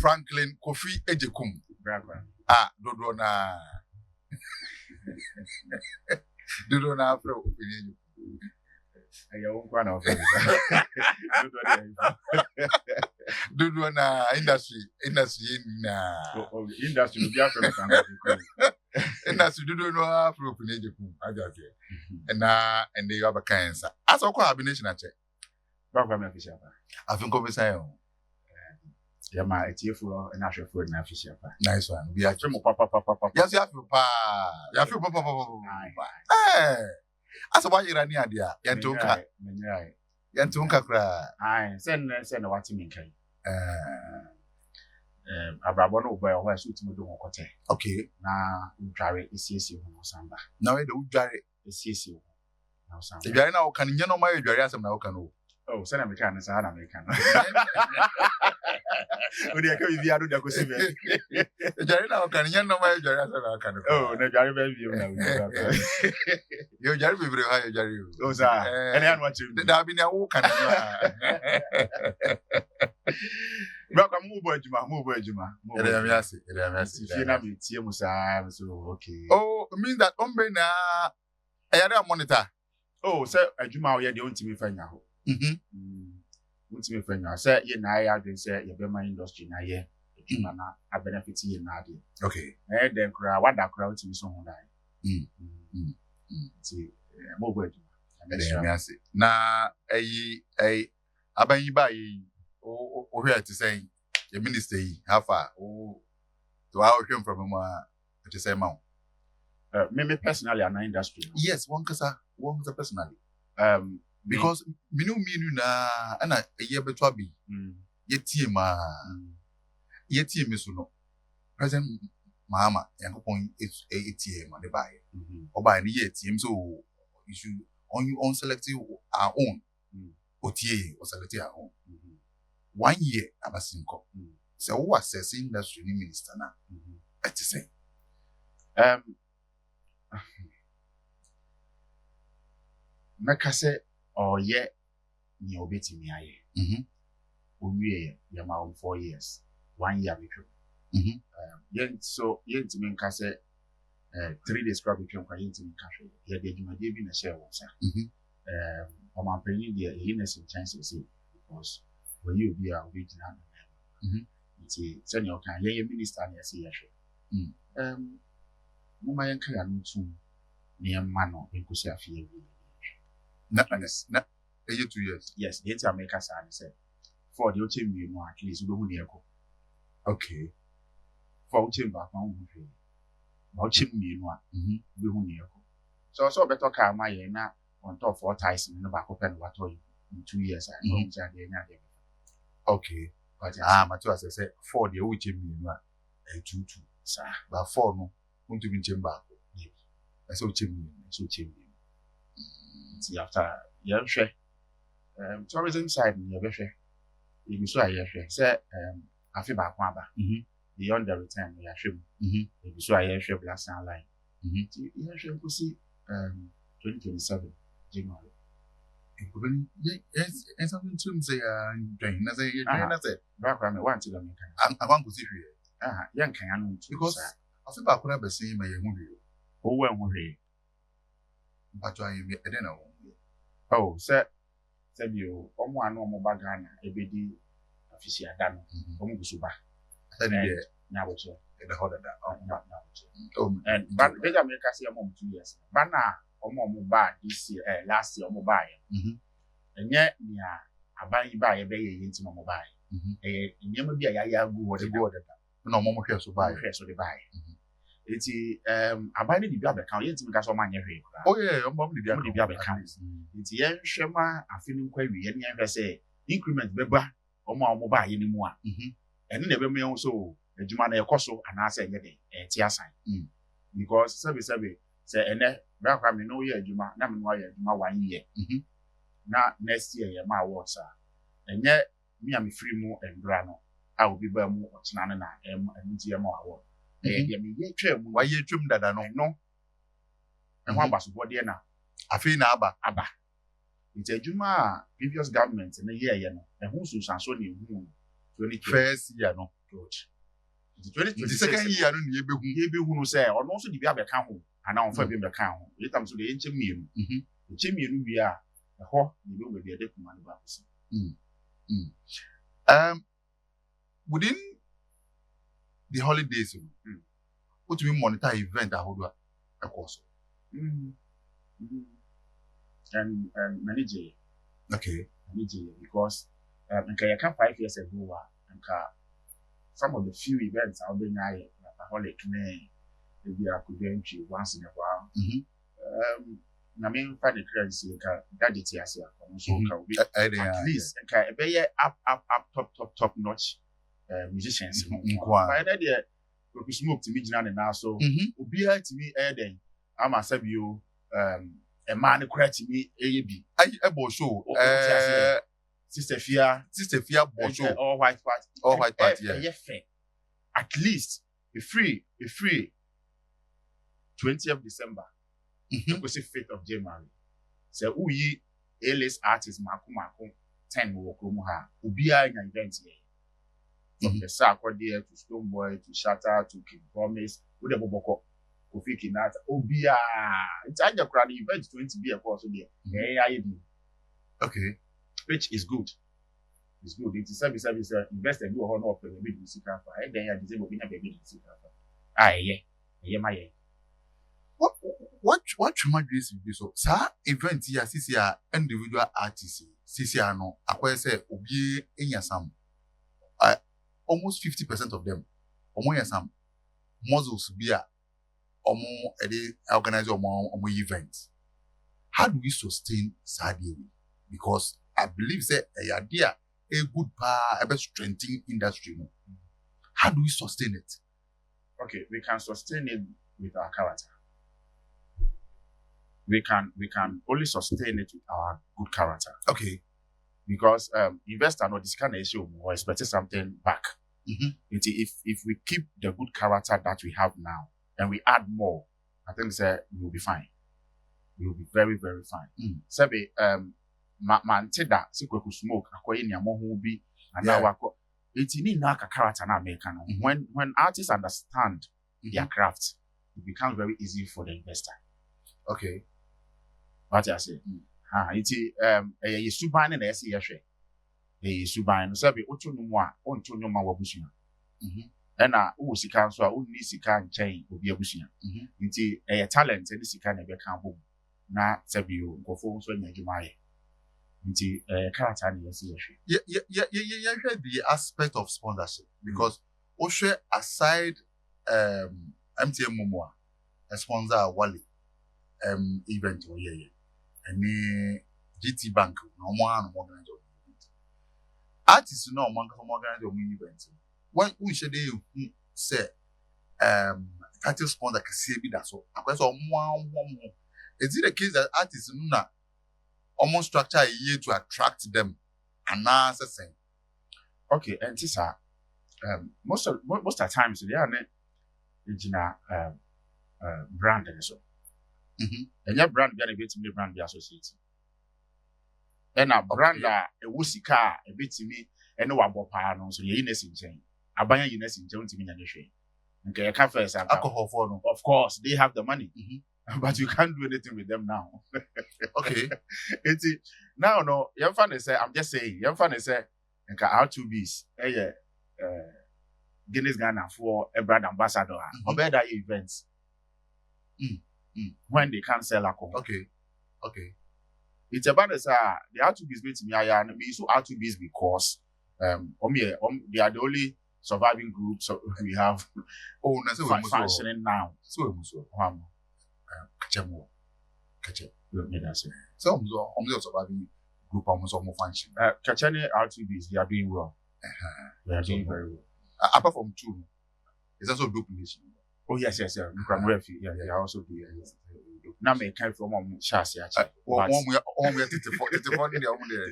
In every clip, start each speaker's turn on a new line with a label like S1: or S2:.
S1: Franklin Kofi Ejekum. Dodo na. Dodo na afro opinion. Dodo na industry na.
S2: Industry be afro
S1: Industry dodo no afro opinion Ejekum. Ajaje. And they have a cancer. As a combination at check.
S2: Background official.
S1: I think over say.
S2: Yama etiefu na ahwefo na official.
S1: Nice one. We are
S2: papa.
S1: Yes, you have pa. You feel papa. Eh. Asa wa yira ni ade a yentonka. Yentonka kra.
S2: Ai, sen na wati minkai. Abrabo no boy ho asu timo do hokote.
S1: Okay.
S2: Na udware esiesi ho samba.
S1: Na we de udware
S2: esiesi ho. Na samba.
S1: Udware na wo kan nye no ma udware asem na wo kan o.
S2: Oh, sen America na sa America. Odi aka bi adu da ko se be.
S1: Udware na wo kan nye no ma udware asem na wo kan.
S2: Oh, na udware be bi na udware.
S1: Yo udware be bre ha udware.
S2: Oh sa. Ene anu achi.
S1: Da bi na wo kan.
S2: Baka mu bo ejuma.
S1: Ere am yase.
S2: Fi na me tie mu sa so okay.
S1: Oh, it means that ombe na ayare monitor.
S2: Oh, say ejuma o ye de ontimi fanya ho. Ontimi fanya. Say ye na ya adwen say ye be my industry na ye ejuma na a benefit ye na ade.
S1: Okay.
S2: Den kra wada kra ontimi so ho dai. Ti mo bo ejuma.
S1: Ere am yase. Na aban yi ba yi o hwe ati say the minister yi how far to how hwe from mo ati say ma.
S2: Me personally an industry.
S1: Yes, one kasa personally. Because minu na ana eye beto abi. Yetie ma. Yetie me so no. President Mahama yankopon etie ma de bae. Oba ni yetie so you should on select our own. Otie or select our own. 1 year abasinko. So who assess industry minister na. Ati say.
S2: Meka se oye ni obetimi aye. Owie ye ma 4 years. 1 year between. Yentimi nka se 3 days crop between kwa yentimi nka hwe. Ye de adwuma de bi na share wo sa. Omanpanyin de ehiness in chances because when you be a regional nti send your kan ye minister na say yehwe. Mama yanka ya no tum ne ma no enkosi afie bi.
S1: Na 2 years.
S2: Yes, the America side said for the ochemi no at least do hu ne eko.
S1: Okay.
S2: For ochemi ba kan hu hwe. Ba ochemi no a be hu ne eko. So better ka ma ye na on top 4 ties no ba ko pen what in 2 years I know that dey na dey.
S1: Okay. But Matthew say 4 the ochemi no a 2 sir. Ba 4 no want to be chemba. Yes. So ochemi. After yehwe tourism side ni yehwe ibi so ayehwe say afi ba kwa aba beyond the return yehwe ibi so ayehwe plus line yehwe nkosi 2027 January even yes something to say doing na say na say
S2: ba kwa me want to me kan
S1: I want to see here
S2: yan kan anu
S1: because afi ba kwa ba say ma yehu hwe
S2: o wa hu hwe
S1: but I am eden na
S2: oh say bio omo anu omo bagana ebedi afisi ada no omo gusuba
S1: say dey
S2: nya bocho
S1: e the holder that
S2: and but they make us omo 2 years bana omo ba this year last year omo ba enye nia aban yi ba ye be ye nti omo ba nyema bi ya gu wo de
S1: na omo hwe so ba
S2: de ba eti aban ni bibia be kan ye nti meka so ma nye hwe
S1: oh yeah omo ni
S2: bibia be kan eti ye hwema afini kwa wi ye ne hwe se increment beba omo ba ye ni mu a ene na be me ho so adwuma na yekoso ana ase ye de ti asan because sabe say ene bra kwa me no ye adwuma na me no ye adwuma 1 year na next year ye ma awards a enye me am free mu endra no a obi ba mu otena na nti ye ma award ye me ye twam
S1: wa ye twam dada no
S2: no e ho abaso bode na
S1: afi na aba
S2: It's a Juma previous government in a year, you know, and who's Sansoni 20
S1: first year no
S2: coach.
S1: the second year no
S2: ye be who say or no so the bia be ka ho and now for be ka ho it am so the enche mienu enche mienu wi a ho the be we dey kuma ba so
S1: within the holidays what do we monitor event ahodo a course
S2: and manage
S1: okay
S2: because you can 5 years ago and some of the few events I've been alcoholic maybe I could entry once in a while. I mean, find the credits you can gadget as so at least top notch musicians. By that year, we smoke to me now, so be to me then I'm a sabio a man credit to me AB.
S1: I show Sister Fia Bosho
S2: all white party yeah at least a free 20th December we say 5th of January so who ye A-list artist Maku 10 wo kromo ha obia nya event here from the Sarkodie to Stone Boy to Shatter to King Promise with the Boboko Kofi Kinata obia it's a the event 20 be a course there
S1: okay
S2: which is good. It's good. It's service invest and do a honor of the big music and then you disable being a baby music. Yeah, my
S1: what my grace will be so sir event here CCR individual artists CCR no akwa say obi enya sam almost 50% of them omo enya sam muscles be a omo organize omo events. How do we sustain Sadia? Because I believe say a idea a good about strengthening industry. How do we sustain it?
S2: Okay, we can sustain it with our character. We can only sustain it with our good character.
S1: Okay.
S2: Because investor know this kind of issue or expecting something back. If we keep the good character that we have now and we add more, I think we will be fine. We will be very, very fine. Sabi mante da sikweku smoke akoye ni amohu bi and now wako it need na character na make no when artists understand their craft it becomes very easy for the investor.
S1: Okay,
S2: what I say it suban na ese yehwe suban no sabi otu no mu a onto no ma wabusua na wo sika nso a wonni sika nchen obi abusua nti talent ni sika na be kan bo na sabi o nkofo nso nya adwuma ye. Character
S1: the aspect of sponsorship because Oshe aside MTM Momoa a sponsor Wally event or and GT Bank no one organize event. Artists no one can organize event. When we should say cattle sponsor can see be that so is it the case that artists no almost structure a year to attract them and now saying
S2: okay and this most of the times they are brand and so and your brand gonna be to me brand be associated and a brand a wusika a bit to me and no one no so you're in chain abaya ines in chain to me and okay first
S1: alcohol for no
S2: of course they have the money but you can't do anything with them now.
S1: Okay.
S2: It's now no. Your fan say I'm just saying. Your fan say nka R2Bs. Guinness Ghana for a brand ambassador. About that events. When they can't sell alcohol.
S1: Okay.
S2: It's about the R2Bs meet me. I me so R2Bs because they are the only surviving group so we have.
S1: Oh, that's what
S2: functioning now.
S1: So so surviving group almost function.
S2: Kachane R2Bs, they are doing well. They are doing very well.
S1: Apart from two, it's also duplicate.
S2: Oh yes. They are also doing. Now me kind from Chassis.
S1: One we are 34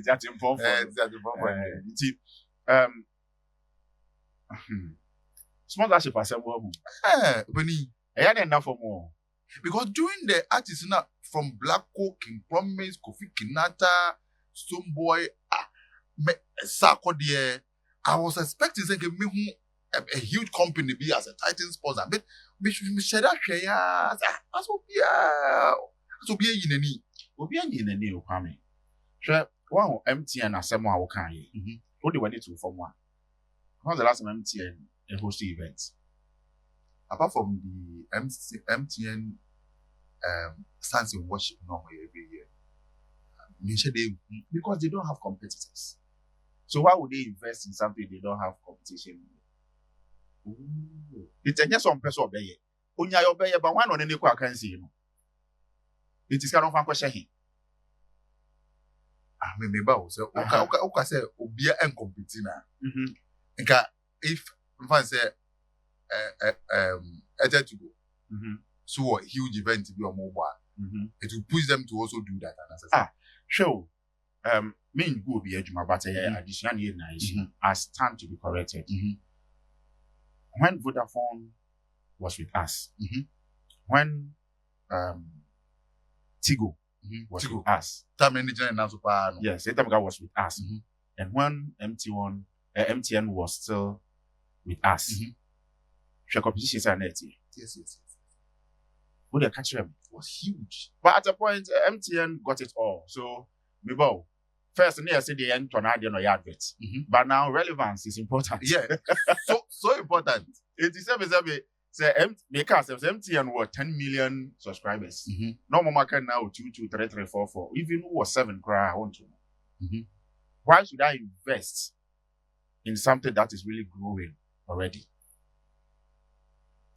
S2: that's important. Sponsorship as well.
S1: Penny.
S2: I had enough for more.
S1: Because during the artists now from Black Coke, King Promise, Kofi Kinata, Stonebwoy, Sako there, I was expecting say give me a huge company be as a Titan sponsor. But me share that share as be yinani.
S2: Obi anyinani o kwame. Hwe one MTN asem a wo kan yi. Wo de wani to form one. When was the last time MTN hosted events?
S1: Apart from the MTN stands in worship normally every year.
S2: Because they don't have competitors. So why would they invest in something they don't have competition? It's just some person obey. Onya obey, but why not any kwa can see you? It is kind of a question.
S1: Me ba so oka say obia en compete na. Nka if fan say to go. So a huge event to be on mobile. It will push them to also do that.
S2: Sure. Main go be ejuma, but additional as time to be corrected. When Vodafone was with us, when Tigo was with us, yes, Etamga was with us, and when MTN was still with us, the competition
S1: Yes.
S2: What they catch them was huge. But at a point, MTN got it all. So, maybe first, I said the end tornado no advert. But now relevance is important.
S1: Yeah, so important.
S2: It is say MTN was 10 million subscribers. No more market now 2, 2, 3, 3, 4, 4. Even who was 7 cry, I want to know. Why should I invest in something that is really growing already?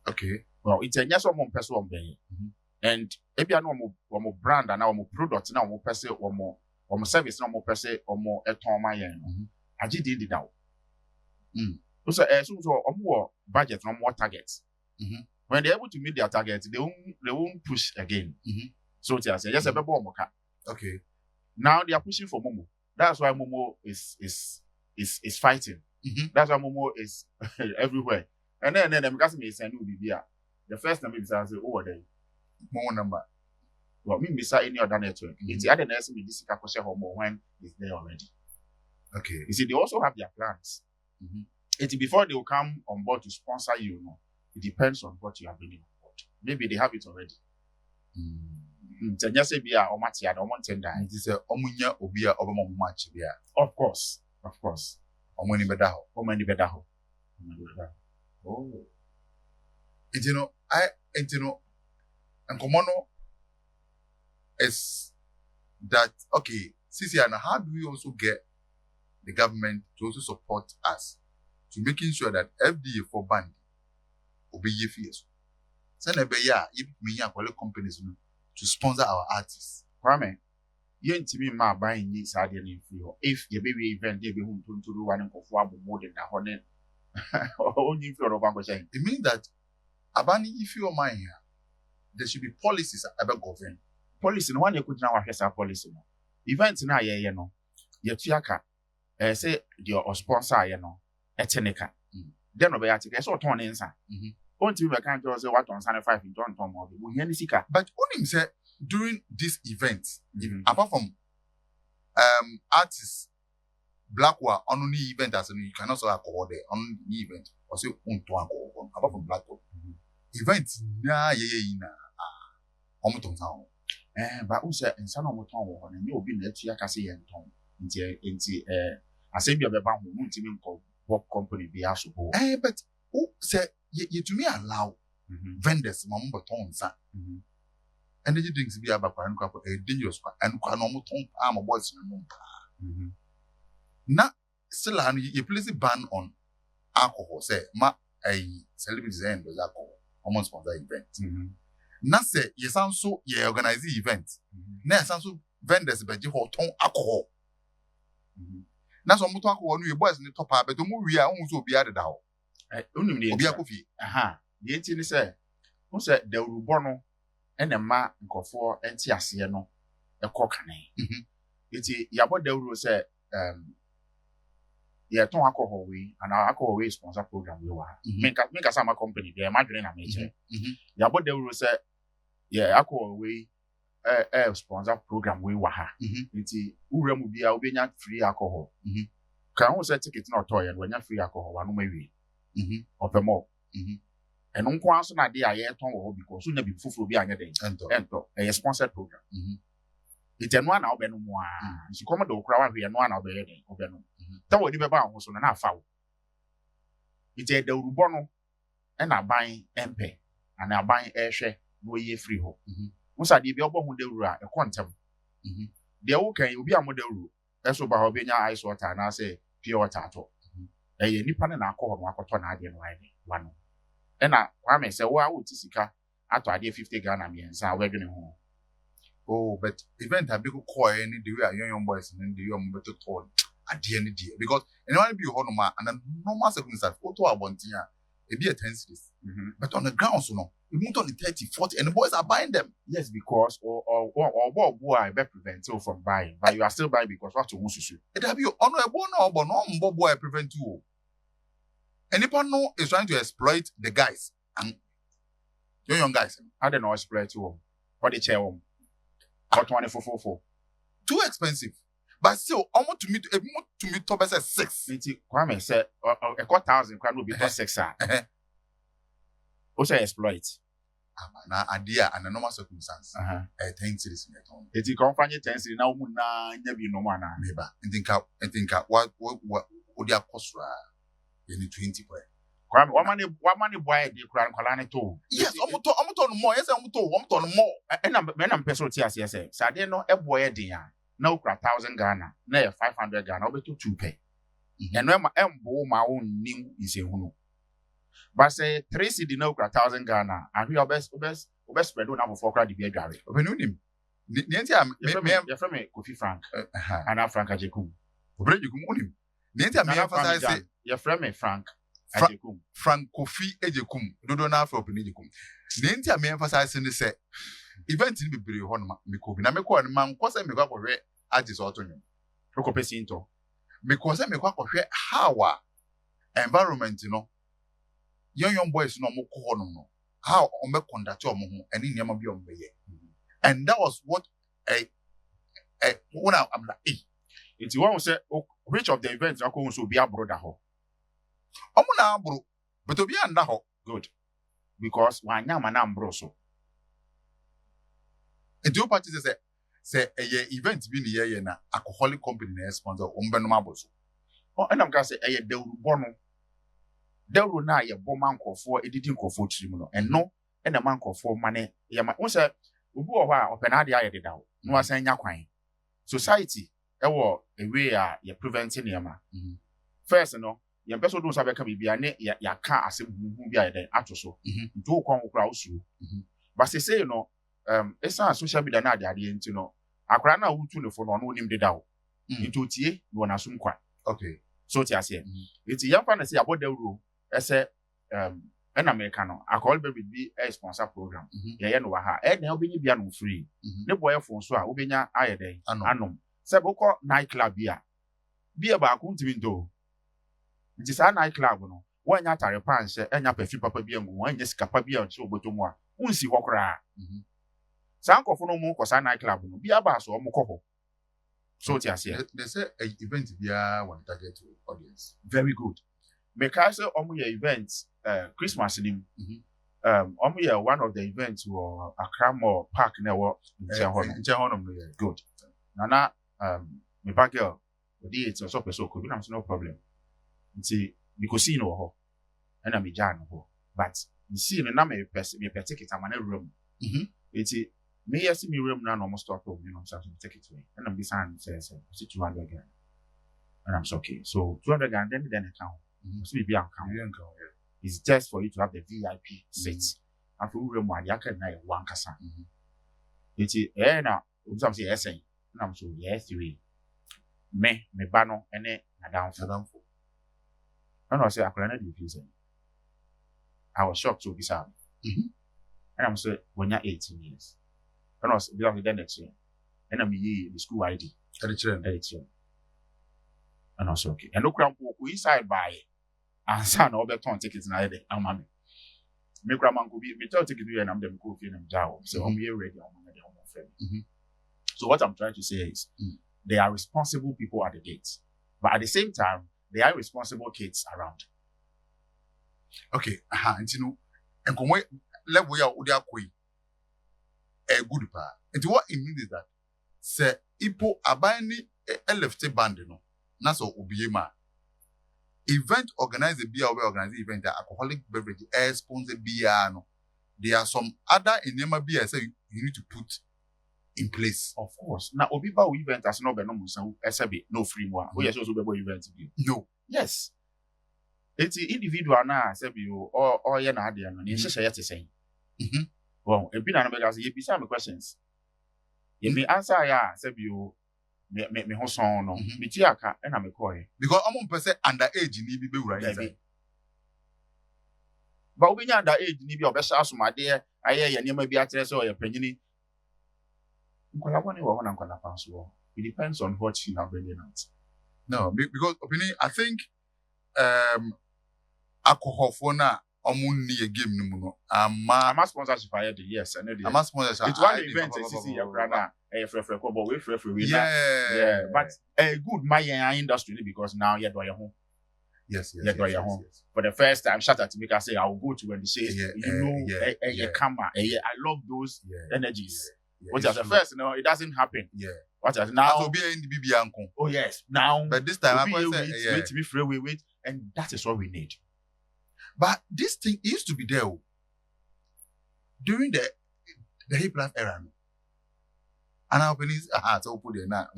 S1: Okay.
S2: Well, it's a yes or more person on there. And if you know more brand and now more product now more person or more service now more person or more etoma yen. I did it now. So more budget no more targets. When they're able to meet their targets, they won't push again. So it's just a bit more.
S1: Okay.
S2: Now they are pushing for Momo. That's why Momo is fighting. That's why Momo is everywhere. And then because me say no be the first time we say oh there
S1: Momo number.
S2: Well, me say any other network. It's the other nurse me this ka homo when it's there already.
S1: Okay.
S2: You see, they also have their plans. It's before they will come on board to sponsor you, no. It depends on what you are bringing on board. Maybe they have it already. Just say be a omatia, don't want tender.
S1: It is a omunya obia obama match.
S2: Of course.
S1: Omani bedaho.
S2: Oh.
S1: And and Komono is that okay, Sisiana, how do we also get the government to also support us to making sure that FDA for band will be fees? Send a beya, if me and companies to sponsor our artists.
S2: Kwame, you ain't me ma buying needs idea in free. If your baby event they be home to do one of more than a honey.
S1: It means that Abani, if you are mine here, there should be policies about government.
S2: Policy no one you could now have a policy. Events na ye no. Ye tuaka say your sponsor ye no. Etenika. Then obe ati so ton nsa. Won't you can just say what on 5 in ton more. We hear sika.
S1: But only say during this event, apart from artists Blackwell on the event as you can also alcohol there on the event or say alcohol apart from Blackwell. Event na ye na omutonsan.
S2: But also in some of the time, and you'll be let you say and tom into I say be a beba who won't even work company be as well.
S1: But who say you to me allow vendors mambo tonsa energy drinks be about a dangerous and normal ton arm of boys in na still you place a ban on alcohol say ma a celebrity end was alcohol almost sponsor event. Na say you sound so you organize the event. Na sound so vendors be ho ton alcohol. Na so moto alcohol no you boys in the top but to move we are almost obi ade da ho.
S2: Onim ne
S1: obi akofi.
S2: The enti ni say who say the rubo no e na ma nkofo enti ase no e kokane. Enti yabo the rule say yeah, ton alcohol we and our alcohol we sponsor program we wa. Make us some company there, my dream na me che. Yabo the rule say Yeah, alcohol we sponsor program we waha. Nti ure mu bia obenya free alcohol. Kan ho say ticket na otoy and when free alcohol wanu mawi. Opemo. And on kwa so na dey aye ton wo because so na bi fufuro bi anya den. Ento. A sponsored program. It's no na obenu mu a. Nti come do kura wa hwe no na obeye den obenu. Ta woni beba ho so na afa wo. It's a dawrubo no e na ban empe. Ana aban ehwe no ye free ho. Musa de bi obo hu dawru a e kontem. De wo kan obi am dawru eso ba ho benya ice water na say pure water to. Ye nipa na akọ ho akoto na ade no ade wano. E na kwa me say wo a wo ti sika ato ade 50 Ghana miensa a wedwene ho.
S1: Oh, but event a big call any the way young boys and the young better told at the end of the year because anyone be honor and normal circumstances photo abontia it be a 10 cities. But on the ground so no you move on the 30 40 and the boys are buying them.
S2: Yes, because or boy be prevent you from buying but you are still buying because what you want to do
S1: it have you honor a boy prevent you. Anyone no is trying to exploit the guys and young guys.
S2: I don't know exploit you or the chair home. But 2444.
S1: Too expensive. But still, I want to meet top as 6.
S2: Kwame said, a 1,000 crown will be 6. Also exploit.
S1: Now, idea and a normal circumstance. 10 cities in the town.
S2: It's a company 10 cities now, never no one.
S1: Neighbor, and think what would your cost? You need 20 per.
S2: What money boy the crown colony too?
S1: Yes, I'm on more. Yes, I'm on more.
S2: And I'm person tears, yes, sir. So I didn't know a boy dear. No crowd 1,000 Ghana, no 500 Ghana, over to 2 pay. And when my my own new is in Hunu. But say 3 cedi no crowd 1,000 Ghana, and we are best spread on over 4 crowd the beer gallery.
S1: Open him. Nancy,
S2: you're from a Kofi Frank, and I'm Frank Ajekum.
S1: Open you come on him. Nancy, I'm emphasizing
S2: you're from a Frank.
S1: Frank Kofi Ejekum, do not for open Ejekum. Nancy, I'm emphasizing the say event in the Bill Honma, Miko, Namiko, and Man, cause I make up for at this autumn.
S2: Rocopesinto.
S1: Because I make up for how environment, you know, young boys no more no. How on me conduct your moon and in Yama be on me. And that was what when I'm like,
S2: it's one who said, which of the events are going to be a brother?
S1: Omuna bro, but to be under
S2: good because one young man ambroso.
S1: And two parties say a event being here na alcoholic company sponsor umbenomabos.
S2: Oh, and I'm gonna say a de bono. There will na ye boman for editing for tribunal and no and a man for money. Yama say ubu or open adi I did out. No was saying yakwain. Society a way ye preventing yama. First no. Your person do sabe ka bibia ne ya ka asem huhu bia de atoso nto kon okra usu but say you know esa social media na ade ade enti no akra na wutu ne fo no no nim deda wo nto tie no na sum kwa
S1: okay
S2: so ti ase enti ya fa na say aboda wuro ese en America no alcohol baby be a sponsor program ye no wa ha e na obenya bia no free ne boy fo so a obenya ayede anom se boko night club bia ba ko ntimi ndo nti sa night club no wanya tare panse enya perfume papa bia ngu wanya sika papa bia nso obotomu a unsi ho kra sa nkofo no mu ko sa night club no bia ba so o mu ko ho so ti ase
S1: they say a event bia one target audience
S2: very good because omu ye event Christmas nim omu ye one of the events wo Accra Mall Park na wo nche ho no good nana me bagel odi it so person ko bi na no problem nti because see no ho and I'm a jan ho but you see no na me ticket am na room nti me yes me room na no almost stop you know so take it away and I'm be saying say 200 again and I'm so okay so 200 again then account so be account it's just for you to have the VIP seat and for room one ya can na one kasa nti na some say yes and I'm so yes we me ba no ene na down for and I say, I couldn't do I was shocked to be sad. And I'm saying, when you're 18 years. And I was then next year. And I'm the school ID. And I was okay. And no crown inside by and son over ton tickets and I did. me grandma could be me tell take it and I'm them go feeling down. So I'm here ready on friend. So what I'm trying to say is they are responsible people at the gate. But at the same time, they are responsible kids around.
S1: Okay, and you know, and come level ya odi akoi a good pa. And what it means is that say ipo abani a left band no. Na so obiema. Event organizer be organize event alcoholic beverage sponsor beer no. There are some other enema beer say you need to put in place.
S2: Of course. Now obiba event as no be no musa SB no free more. We yes also be event be.
S1: No.
S2: Yes. It's individual na SB or ye na ade no. Ni hye yet say. Well, e bi na no be say you be questions. You me answer ya SB me ho son no. Me ti aka e na me call e.
S1: Because am person underage ni bi bewura inside.
S2: But we nya underage ni bi obesha asomade aye ye nema bi atere so ye panyini. It depends on what you are bringing out.
S1: No, because opinion, I think alcohol for now only a game no more. I'm
S2: a sponsorship I had yes, I know
S1: I'm a sponsorship.
S2: It's one event yeah, but a good my industry because now you're doing your home.
S1: Yes.
S2: For the first time, shut at me, I say I will go to when they say you come. I love those energies. What is the first? No, it doesn't happen.
S1: Yeah.
S2: What is now?
S1: Will be in the BB uncle.
S2: Oh yes. Now,
S1: but this time
S2: wait to be free. Wait, and that is what we need.
S1: But this thing used to be there during the hip life era. And our pennies so put it now.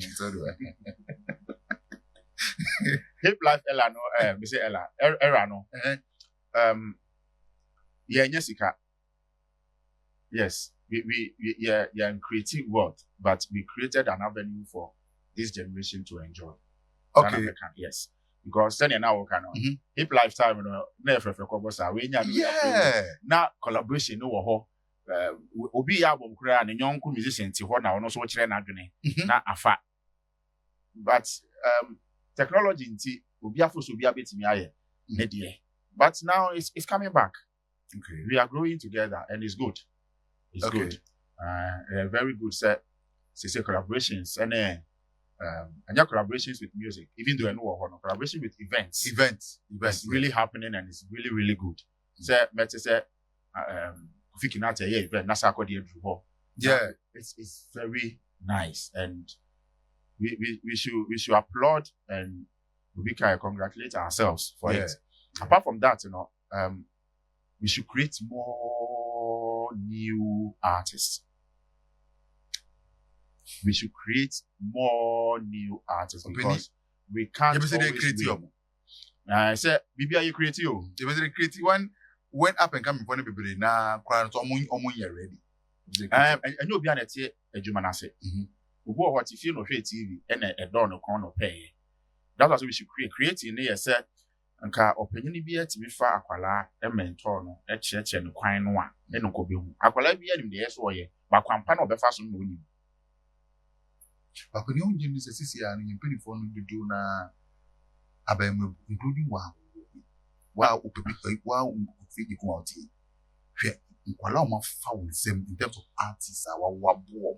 S2: Hip life era no. We say era no. Yeah, Jessica. Yes. We in creative world, but we created an avenue for this generation to enjoy.
S1: Okay.
S2: Yes. Because then now can hip lifetime, now collaboration no obi album kura and young musician ti ho na ono so kire na adwene na afa. But technology nti obi afo so obi abetimi aye ne de. But now it's coming back.
S1: Okay.
S2: We are growing together and it's good. It's good. Very good set. Say collaborations and your collaborations with music. Even though I know collaboration with events. Events really happening and it's really, really good. Say, let's say, event. Yeah, it's very nice and we should applaud and we can congratulate ourselves for it. Apart from that, we should create more new artists. We should create more new artists because we can't always win. I said, "Bibi, are you creative? You better creative one. When up and coming for the people now, crying to almost ready." And you'll be on it here, a German asset. We go what if you know TV and a door no corner pay. That's what we should create. Creating there, said. Nka opanyini bi atimi fa akwala mentor no echeche no kwan no a eno ko be hu akwala bi anim de yeso ye ba kwampa na obefa so no onim
S1: bakoni onje ni sisi ya no yempeni fo no dudu na abem including wa opepi wa ofigi ko oti hwe nkwala o ma fa wonsem in terms of artists wa bo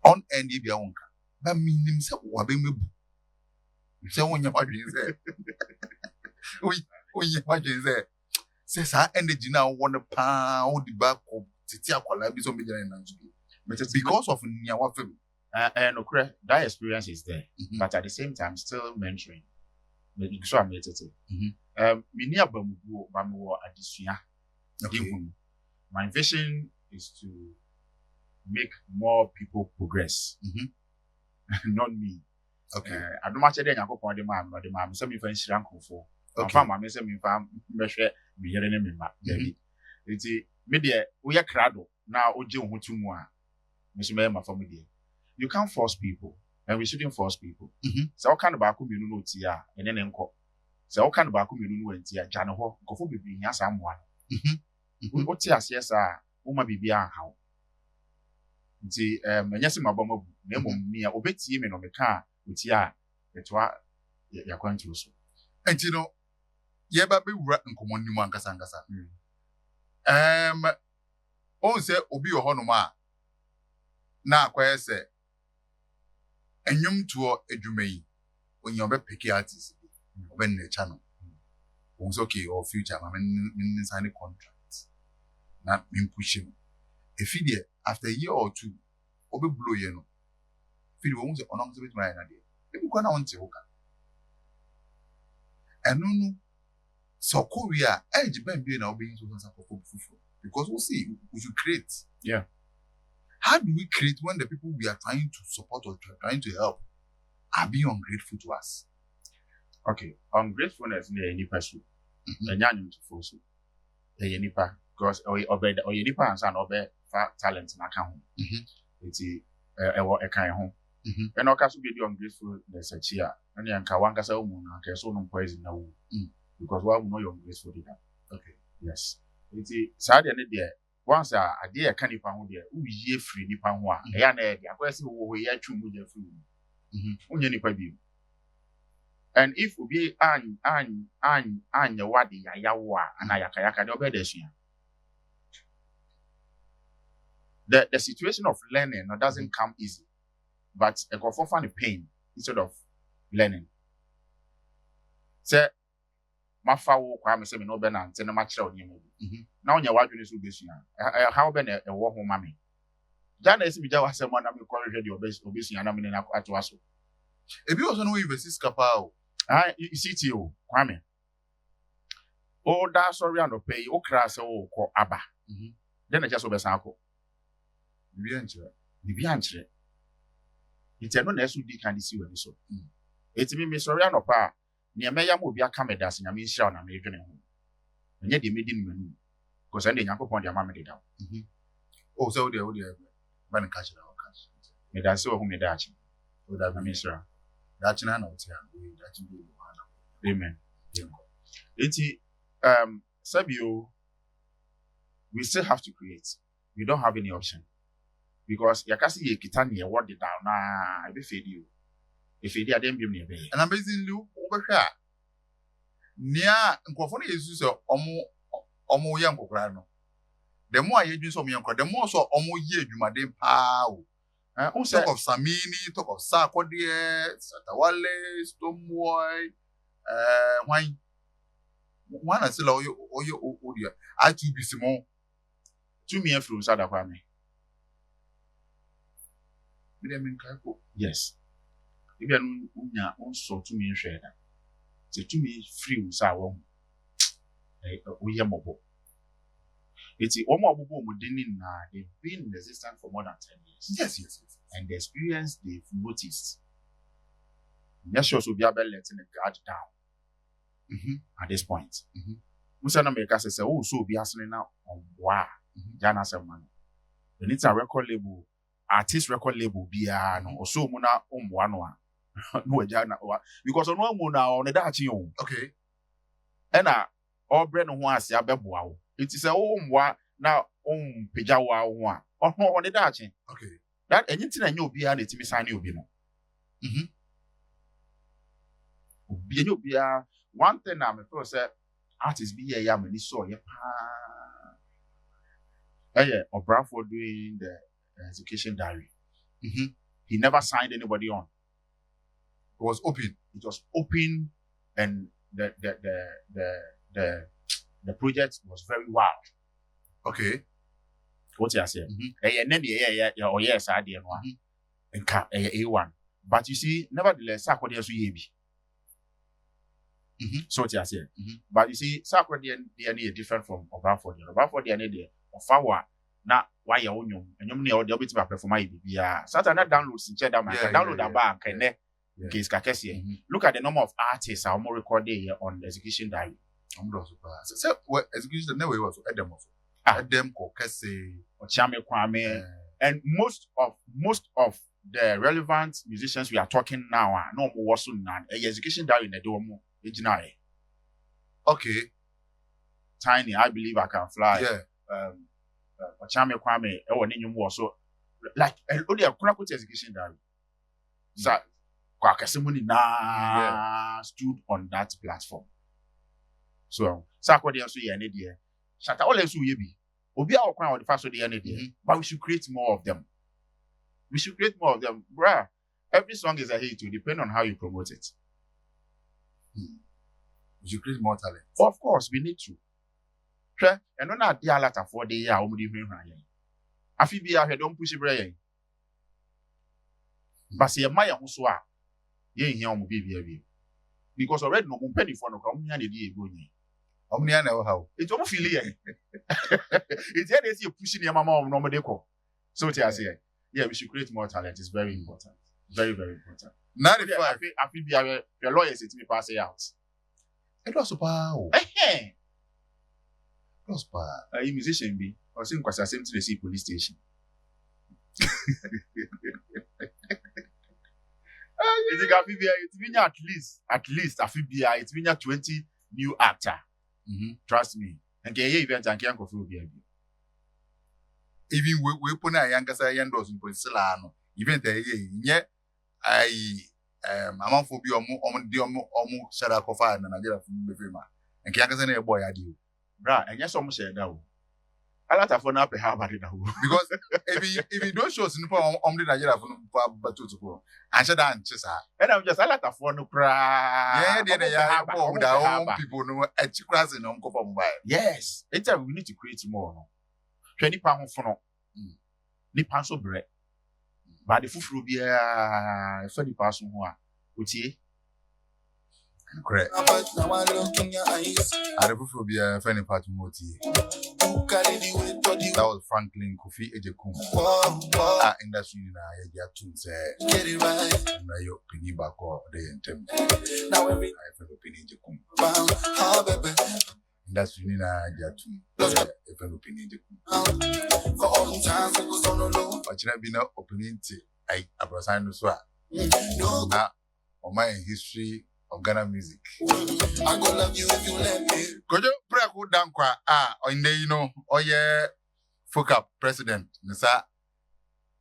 S1: on end bi awonka ba minim se wa be mebu say when you say say sa energy now want to pound the back of titi akwala bi so me jana na because of nyawa film
S2: and okay that experience is there but at the same time still mentoring maybe so am it me ni abamugo ba me wo adesua my vision is to make more people progress not me. Okay. I don't much then yakopon de ma say me fa nhira nkofo. Afa ma me say me fa mehwe me yere ne me ma. Enti me de wo ye krado na oje ho tumu a me so me ma fa me de. You can't force people and we shouldn't force people. So what kind of baako mienu no ti a ene ne nko. So what kind of baako mienu no anti a gya ne ho nkofo bebi nya sa moa. Wo ti ase sa wo ma bibi a hawo. Nti enya se mabama bu na emom ni a obetie me no me ka utia etwa ya kwantu so.
S1: And you know Yeba be wura nkomo nimu ankasa ankasa. On say obi ohonoma na akwaye say enyum tuo adwuma yi onye obe pick artist obe na channel. On say okay or future ma men sign contract na men push him. If he after a year or two obe blow ye no. Feel won say onam say betuma na dey. Ebi kwa na won te hoka. Enu so Korea edge ben be na obe so fufu because we see we should create.
S2: Yeah.
S1: How do we create when the people we are trying to support or trying to help are being ungrateful to us?
S2: Okay, ungratefulness in any person. And to force you. Nipa because or your nipa and son obey talent in account. It's a kind home. And also be the ungratefulness at here. And then Kawanga Salmon, and so no poison now. Because one know you're ungrateful. Okay, yes. It's sad and there. Once a dear canny pound there, who ye free nipa one. A question who ye two with your food. Nipa view. And if we be an your wadi yawa and ayakayaka no better. The situation of learning doesn't come easy, but a go for funny pain instead of learning. Say my father kwame say me no be na ante na ma kire oni mo. Na onya wadwene so besua. How be na e wo ho mame. Jana esi bi jawa asem na me korehwe de obesua na me na ato aso.
S1: Ebi also no university skapa o.
S2: CTO kwame. O da sorry and pay o kra se o ko aba. Then na just obesan akọ. Bibi anchire. Ite no na esu di kan si wani so. Etimi me sorry and pa ne me yam obi aka me das nya me nhira na me dwene ho. Enye de me di nwanu. Because ande Yakobon de ama me da.
S1: Oh so there ban catch na catch.
S2: Me da se o hu me da achi. O da me nhira.
S1: Da achi na oti an we da achi be no.
S2: Amen. Enti Sabio, we still have to create. We don't have any option. Because yakasi ye kitani ye word it down na be fed you. If it didn't be me.
S1: And I'm basically over here. Nia nkofo na yesu se omo ye nkokra no. The more ye dwun so me nkokra, the more so omo ye adwumaden pa o. Talk of Samini, talk of Sarkodie, Satawale, Stoneboy, one I still oyo I to be Simon.
S2: 2 million from Sada Kwame. Yes. If you are also 2 million share that. It's 2 million free with our we are mobile. It's one more they've been in existence for more than 10 years.
S1: Yes.
S2: And the experience they've noticed. Yes, also be able to let the guard down. At this point. Musa na make us say, oh, so be asking now on wow. Jana Semman. Then it's a record label, artist record label, no, or so muna Onua. No, Jana, because Onua muna on the Dachi.
S1: Okay.
S2: And all bread was ya bebo. It is a Onua now Pijawa one. Or no on the Dachi.
S1: Okay.
S2: That anything I know behind it, Miss Annie Obino. One thing I'm first say, artists be a yam and he saw ya. Or Bradford doing the education diary. He never signed anybody on.
S1: It was open.
S2: It was open, and the project was very wild.
S1: Okay.
S2: What you say? Yes, I did one. And A1. But you see, nevertheless, Sarkodie so yebi. So what you say? But you see, Sarkodie is different from Bradford. Bradford is Ofawa na why your own and you know the bit about perform Saturday downloads in cheddar man can download a bar can in case Kakesi. Look at the number of artists are more recorded here on the execution diary.
S1: So what execution never was Adam of Adam Kokese
S2: or Chame Kwame and most of the relevant musicians we are talking now are no more soon than execution diary in the domo original.
S1: Okay.
S2: Tiny, I believe I can fly.
S1: Yeah.
S2: Chame Kwame, so like only a crack execution diary. So Kwakasimuni stood on that platform. So Sakodi so ye ne de. Shata all so ye bi. Obi a okwan o de fa so de ne de. But we should create more of them. We should create more of them. Bruh, every song is a hit to depend on how you promote it.
S1: We should create more talent.
S2: Of course, we need to. Sure, and on that dear latter for the year, I'm leaving Ryan. I feel be out here, don't push it, Brian. But see, my Onua, ye here on baby. Because already no penny for no come near the day going.
S1: How many I know how?
S2: It's almost feel it's here they see you pushing your mama on normal deco. So what I say, yeah, we should create more talent. It's very important. Very, very important.
S1: 95.
S2: I feel be your lawyers it me pass it out.
S1: It was power.
S2: It
S1: was power.
S2: A musician be or same because I same to the see police station. It's been at least I feel be it's been 20 new actor. Trust me. And get event and can't go through be.
S1: Even we put a younger say yandos in Poncelano. Event yeah. I among for be omu shara kofa and Nigeria from Befima. And Kiakas a boy I do.
S2: Bra, and yes, almost said now. A lot of fun up a habit now.
S1: Because if you don't show Singapore on the Nigeria from Batutu, and shut down Chesa. And I'm just a lot of fun to cry. Yeah, they are people know a chicras in Uncle Mobile.
S2: Yes, it's we need to create more. 20 pounds for no. Ni pounds of bread. But the food will be a 20 pounds more. Would you?
S1: Correct. I will be a funny part of Moti. That was Franklin Kofi Ejekum. Industry in a year to say, get it right. Your opinion back or the intent. Now, every opinion Ejekum. Industry in a year to if an opinion Ejekum. For all times, it was on the low. But you have been no opinion. I Abrasan Swa. Now, on my history of Ghana music. I'm gonna love you if you let me. Could you pray good down qua on the oh yeah, fuck up president, Nisa.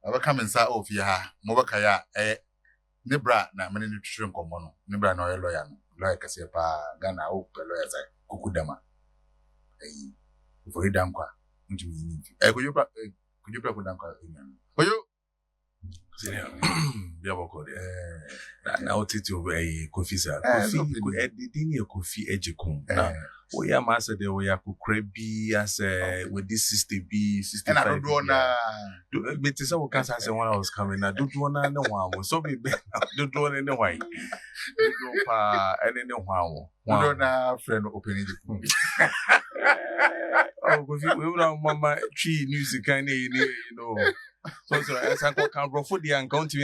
S1: I will come and say, oh, yeah, Mobakaya, Nebra, na many nutrition common, Nebra no lawyer, like I say, pa Ghana, oh, lawyers, Kukudama. For you down qua, could you pray good down qua? Could you?
S3: Now titi we Kofi sir. Kofi edini Kofi Ejekum. Na we am as the we akukrebi as with this 60B 65.
S1: And I don't na
S3: but say we can say when I was coming na don't wanna no one so be don't wanna no why. Don't pa any no one.
S1: Don't na friend opening the
S3: oh Kofi we will mama tree music kind you know. So as I can for the encounter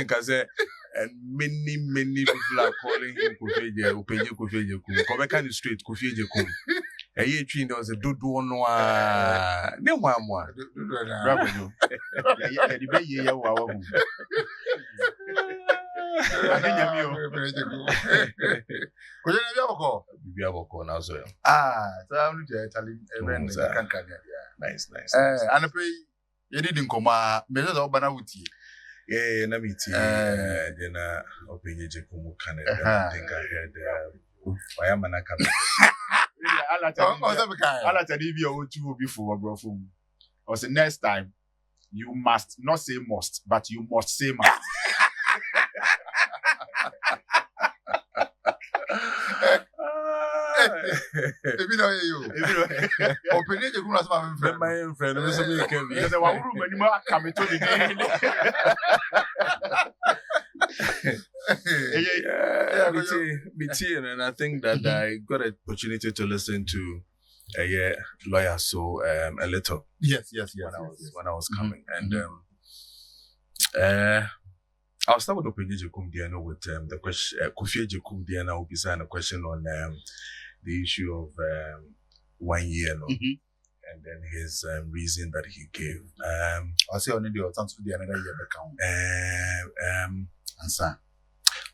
S3: and many people are calling him Kofi come kind of straight Kofi Ejekum. A year tree there was a do Onua. No one.
S2: The bay year wow.
S1: Could you never call?
S3: We have a call now, so
S1: so I'm telling everyone
S3: nice.
S1: And I pay. You didn't come measure the Banawuti.
S3: Yeah, let me tell you. Then open Ejekum Canada. I think I heard I am an account.
S2: I'll tell you two before, bro. I was the next time you must not say must, but you must say must.
S1: If you know you, open it, you must have
S3: my friend.
S2: Because I want room anymore. Come to
S3: the and I think that I got an opportunity to listen to a lawyer so a little.
S1: Yes.
S3: When I was coming and I'll start with Open Ejekum Diana with the question. Kofi Ejekum Diana will be signing a question on the issue of 1 year, and then his reason that he gave.
S1: I'll say only the answer to the another year account. Answer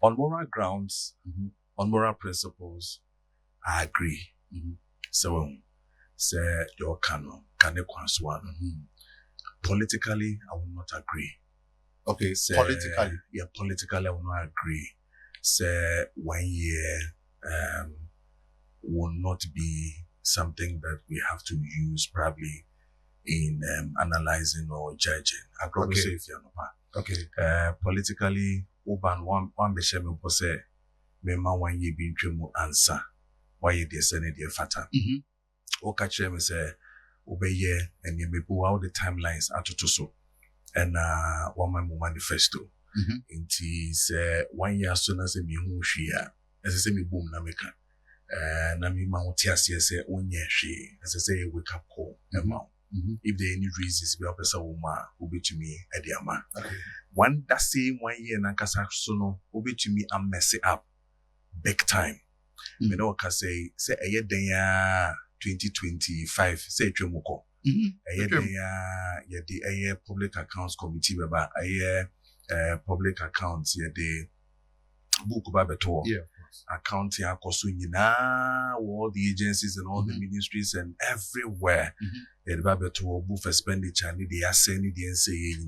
S3: on moral grounds, on moral principles, I agree. So, say your canon, politically, I will not agree.
S1: Okay,
S3: say,
S1: politically.
S3: Yeah, politically, I will not agree. Say 1 year, will not be something that we have to use probably in analyzing or judging. I probably say if you're not.
S1: Okay.
S3: Politically, Oban one beshame pose me ma one ye be twemu answer. Why ye de send the fata. O catch me say obeye and ye me go out the timelines atoto so. And one my manifesto. Inti say 1 year soon as me hu hwia. As I say me boom na meka. Na me ma wote ase say onye hwe. As I say wake up call. If there are any reasons we have a woman who be to me at the ama. One that same 1 year nankasa so no will to me and mess it up big time. Me no can say a year then 2025 say twemoko. A year then a year public accounts committee baba a year public accounts ye the book babeto.
S1: Yeah.
S3: Accounting akoso nyina all the agencies and all the ministries and everywhere. The babeto obu for expenditure ni they are saying the NCA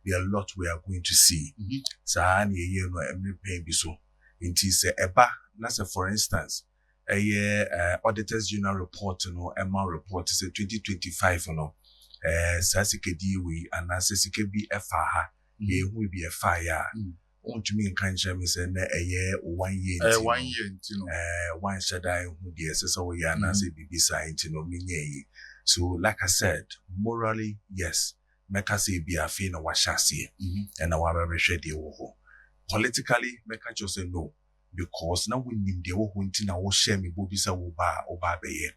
S3: there are a lot we are going to see. Sa na ye no every pay bi so. Inti say eba na say for instance a year auditors general report no MR report say 2025 no sa sikedi we anase sikebi efa ha ye hu bi efa ya. To me in Kancham is a year 1 year.
S1: 1 year, you know.
S3: One shadai who the SSO Yana say be beside no minye. So, like I said, morally, yes, Meka say be a fin or washasi, and our very shady woho. Politically, Meka just say no, because now we need the Wohuntina or share me bobisa oba or babe.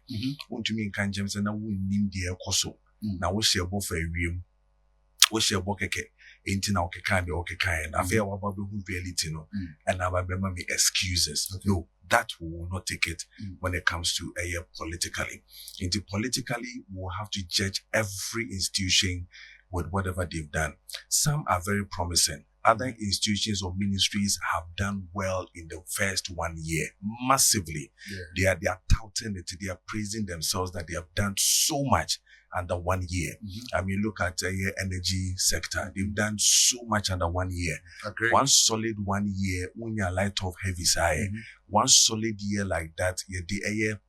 S3: To me in Kancham and now we need the Koso. Now we share both a room. We share bokeke. Ain't now can be okay kind. I feel about who reality no, and I remember me excuses. No, that will not take it when it comes to a year politically. Into politically, we'll have to judge every institution with whatever they've done. Some are very promising. Other institutions or ministries have done well in the first 1 year, massively. They are touting it. They are praising themselves that they have done so much under 1 year. I mean, look at the energy sector. They've done so much under 1 year. One solid 1 year, when you're light of heavy side, one solid year like that, year,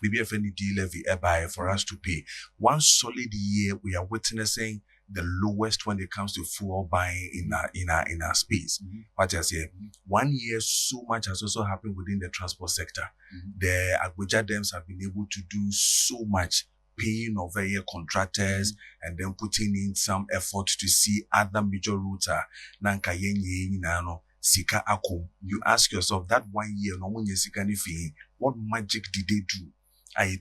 S3: maybe if any levy by for us to pay. One solid year, we are witnessing the lowest when it comes to fuel buying in our space. But as 1 year, so much has also happened within the transport sector. The Abuja dams have been able to do so much, paying of contractors and then putting in some effort to see other major routes nanka yenye nano sika akom. You ask yourself that 1 year no when sika ni fi, what magic did they do? That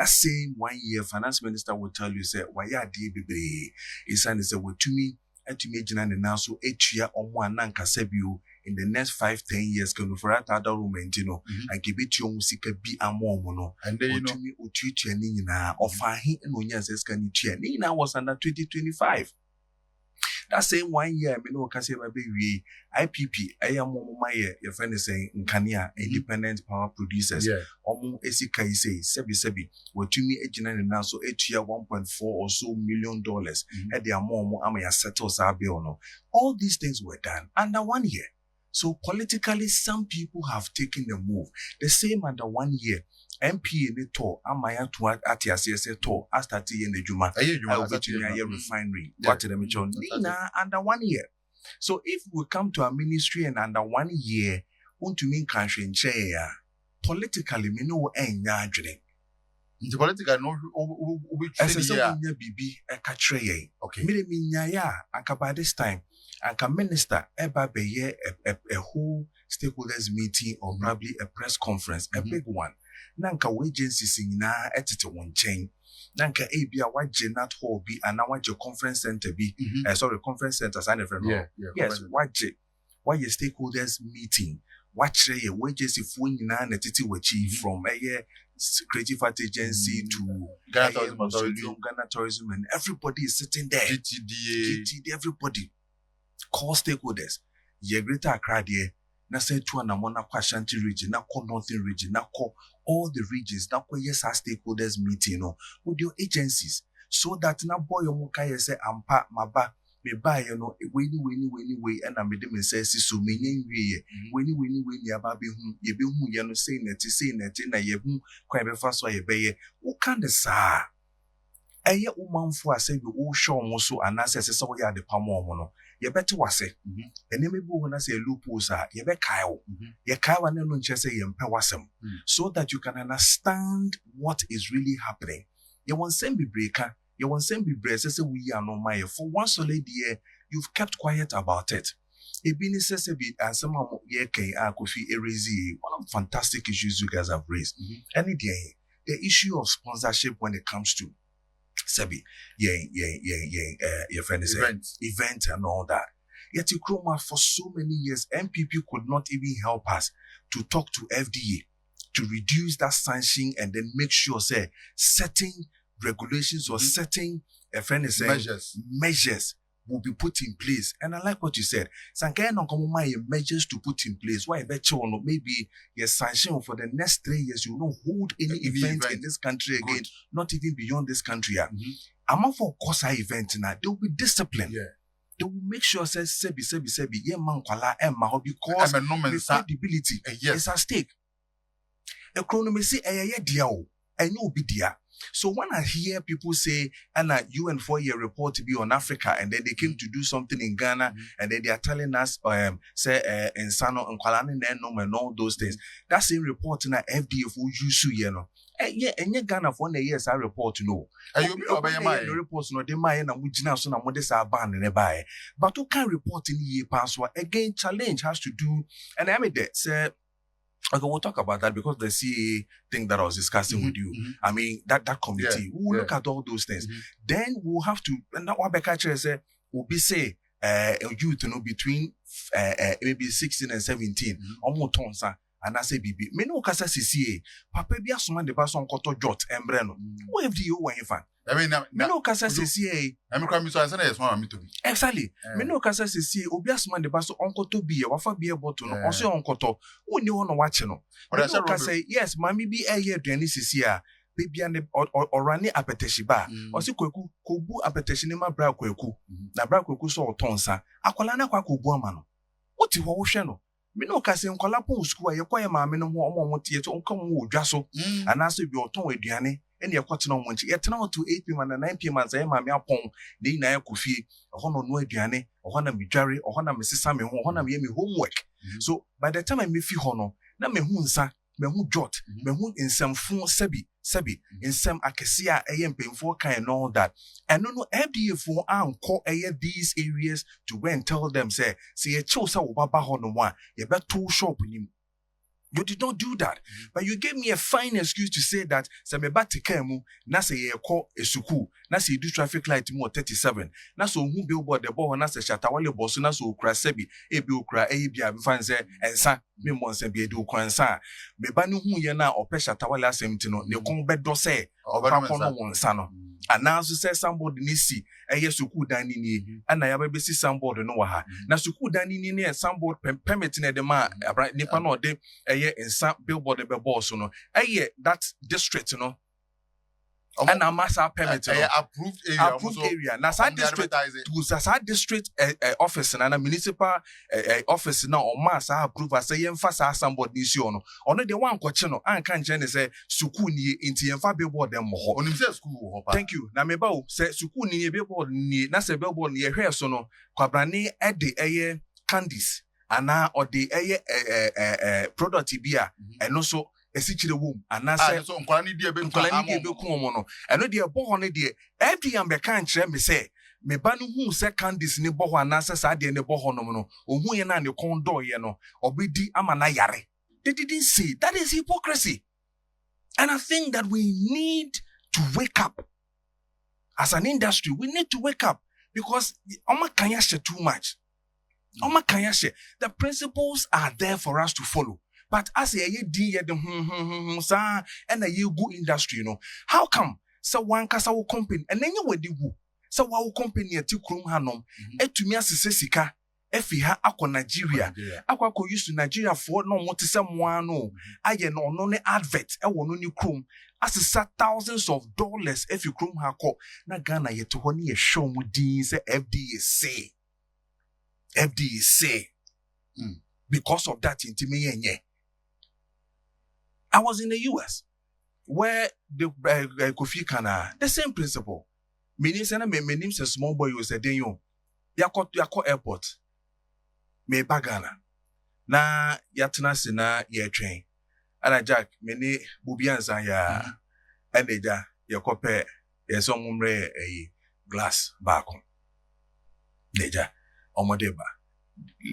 S3: same 1 year finance minister will tell you say why ya di bebe isan say what to me and to me jina na so etua omo ananka sebio in the next 5-10 years can for that other woman and give it your sika bi amomo no
S1: And then you know
S3: to me utu ni na ofa hin no nya seska ni tua ni na was under 2025. That same 1 year, me no can say my baby IPP, I am your friend is saying Nkania, independent power producers. Omo esika say sebi what to me ejina na so etua 1.4 or so million dollars. And their mom ama ya settle sabi no. All these things were done under 1 year. So politically, some people have taken the move. The same under 1 year. MP in the tour, Amaya to Atias tour, Astati in the Juma, refinery, what to them Nina under 1 year. So if we come to a ministry and under 1 year, want to mean country in chair, politically, me know ain't yarding.
S1: The political no
S3: as a bibi a catray. Okay, Minya, and by this time, and can minister eba be a whole stakeholders meeting or probably a press conference, a big one. Nanka agencies in na etite won chain. Nanka ebia waje not hall be and now waje conference center be sorry conference center sign a friend. Yes, waje why your stakeholders meeting. Watch your wages if we na netiti wachi from a creative art agency to Ghana tourism and everybody is sitting there. GTD everybody. Call stakeholders. Ye greater Accra there. Na say to an amona kwa Ashanti region, na ko Northern region, na ko all the regions, na ko yes our stakeholders meeting with your agencies, so that na boy omuka say ampa maba me buy we and I made them say so many we aba be hu ye be hu ye no say net na ye hu kwa be fa so ye be ye wo kan de saa eye umanfo ase bi wo show mo so anase se so ya de pamo mo no ye bete wase ene me bu na say loopholes a ye be kai wo ye kai wa no nche say ye mpe wasem so that you can understand what is really happening. You want send be breaker, you want send be break say we are no my for one solid year you've kept quiet about it. Ebini says be and some ye can Kofi erase one of the fantastic issues you guys have raised. Any day the issue of sponsorship when it comes to Sebi, your friend is event and all that. Yet Kroma for so many years, MPP could not even help us to talk to FDA to reduce that sanction and then make sure say certain regulations or certain measures will be put in place. And I like what you said. Sankaya no come my measures to put in place. Why bet you no maybe your sanction for the next 3 years you won't hold any event in this country again, not even beyond this country. I'm for course event now. They will be disciplined. Yeah. They will make sure say sebi ye man kwala emma because the credibility is at stake. Economy say dia o enyo bi dia. So when I hear people say, Anna, UN 4-year report to be on Africa, and then they came to do something in Ghana, and then they are telling us, say, in Sano and Kwalani and all those things. That same report in a FDA for you, and Ghana for the years I report to know. The reports no they might and we now so now this are banned and buy. But who can report in the password again? Challenge has to do, and I mean that say. Okay, we'll talk about that because the CA thing that I was discussing with you. I mean, that committee, we'll look at all those things. Then we'll have to, and that what Becca say, will be say, youth, between maybe 16 and 17, almost tons, and I say, Bibi, me no kasa CCA, Papa be a suman de bason koto jot, embreno. What if you were in fan? I mean, me no kasa CCA. I'm coming to answer this one, me to be. Exactly. Me no kasa CCA, Obias man de baso uncle to be a wafa be a bottle, also uncle to, who you want to watch no. But I can say, yes, mammy be a year, Denny CCA. Baby and or running appeteshiba, or si kweku, kubu appeteshinima bra kweku, na bra kweku so tonsa, akwalana kwa kubuamano. What you want to me no kase nkwala pon school ye kwa ye maame no ho omo tie to nka mo odwa so anase bi oton aduane ene ye kwatena mo nchi ye tena to 8 pm and 9 pm say maame apon de na ye kofie ho no aduane ho na midware ho na mesesa me ho na me homework so by the time I me fi ho no na me hu nsa me hu jot me hu nsamfo sabi nsam akese a empemfo kan and all that and no FDA for anko these areas to go and tell them say ye choose wo baba ho no a ye beto shop nim. You did not do that, but you gave me a fine excuse to say that se me ba tekemu na se ye call a suku na se do traffic light mo 37 na so hu billboard the boy na se shatawale boss na so okra sebi e bi okra e bi abi fan say ensa me mo nsa bi e do kwansa me ba no hu ye na ope shatawale asem no ne kon bedo say oba kon no wonsa no ananso say somebody ni si eye suku dan ni ana ya be si somebody no wa ha na suku dan ni ne somebody permit na de ma nipa no de in some billboard the boss no that district and a master permit approved area now that district office and a municipal office now or mass approve as say emphasize somebody issue no the one question no an kan je say suku ni inti emfa billboard dem ho onim say school ho. Thank you na me ba o say suku ni billboard ni na say billboard ni hwe so no kwabrane de candies ana or the product bia and also esichire wom ana say so nkwani die be ku no eno de bo ho ne de every am be kan kire me say me ba no hu say candies ni bo ho ana say sa de ne bo ho no ohun ye na ne kondo ye no obedi ama na yare. They didn't say that is hypocrisy, and I think that we need to wake up as an industry. We need to wake up because oma kanya too much. The principles are there for us to follow. But as a and a good industry, how come so one kasa wo company and then you wedi wu so wa company ati krum hanom etumi asese sika efi ha akọ Nigeria akọ use to Nigeria for no mo te se mo no aye no ne advert e wo no ni krom asesa thousands of dollars if you krom ha kọ na Ghana ye to ho ne ye show mu din say FDA say because of that intime yenye. I was in the US where the Kofi Kana the same principle. Meaning say na me name say small boy was say den yo yakọ airport me bagana na yatena se na ye twen ana Jack me ni bubianza ya eneja yakope yeso mumre glass back on neja omode ba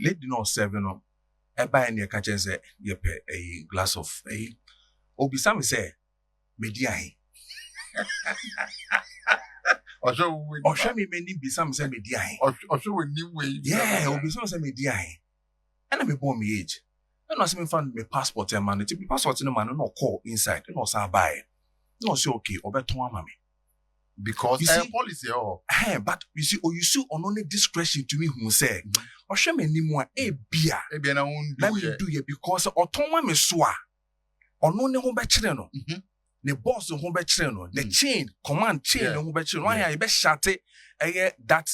S3: lady no seven no e ba en ye ka chense ye pe glass of obisa me say me di ahin Osho me many be some say me di ahin.
S1: Osho we new way.
S3: Yeah, obi some say me di ahin. And me born me age. And I say me find me passport and man. The passport no man no call inside. No say buy. No say okay, obeton ama me.
S1: Because
S3: you see,
S1: policy
S3: but you see on only discretion to me who say Osho me ni mo bia.
S1: E na won
S3: do ye because oton me so a ono ne ho be kire no. The boss who be no, the chain, command chain who be no. Why you be shate that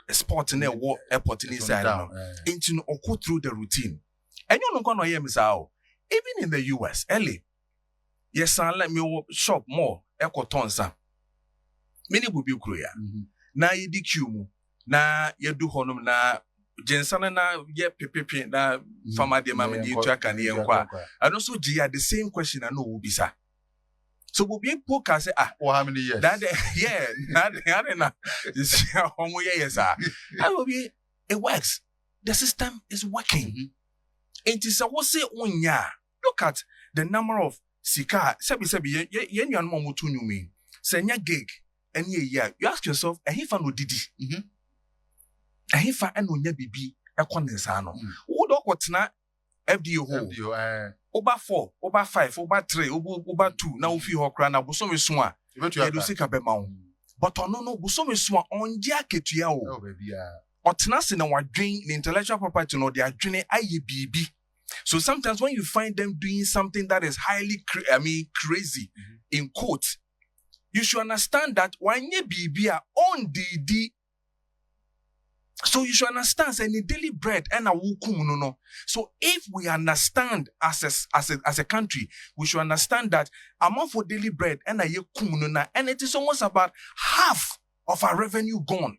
S3: sport in the airport inside into go through the routine. And you no gonna hear me say even in the US, LA, yes, let me shop more ekotonsa. Many will be clear. Na yediku mu, na yedu honum na jensana na ye pepepe na fama de mama di tu aka ne nkwa. And also the same question I know will be sir. So we'll be poker say
S1: how many years?
S3: That will be it works. The system is working. It is a what say unya. Look at the number of sika. Sebi yen momutu nyumi. Senya gig and ye you ask yourself and he no didi. And he and unya bibi ekonsano. Wo do kwotena FDO ho. Over 4, over 5, over 3, over 2. Now if you hokra na buso me so a. You do sika be ma. But no buso me so a onje aketua o.
S1: Oh baby
S3: Otena se na wadwen in intellectual property no they adwene aye bibi. So sometimes when you find them doing something that is highly crazy in quote, you should understand that wanye bibi a on didi. So you should understand any daily bread and a wukum no. So if we understand as a country, we should understand that amount for daily bread and a yekum no, and it is almost about half of our revenue gone.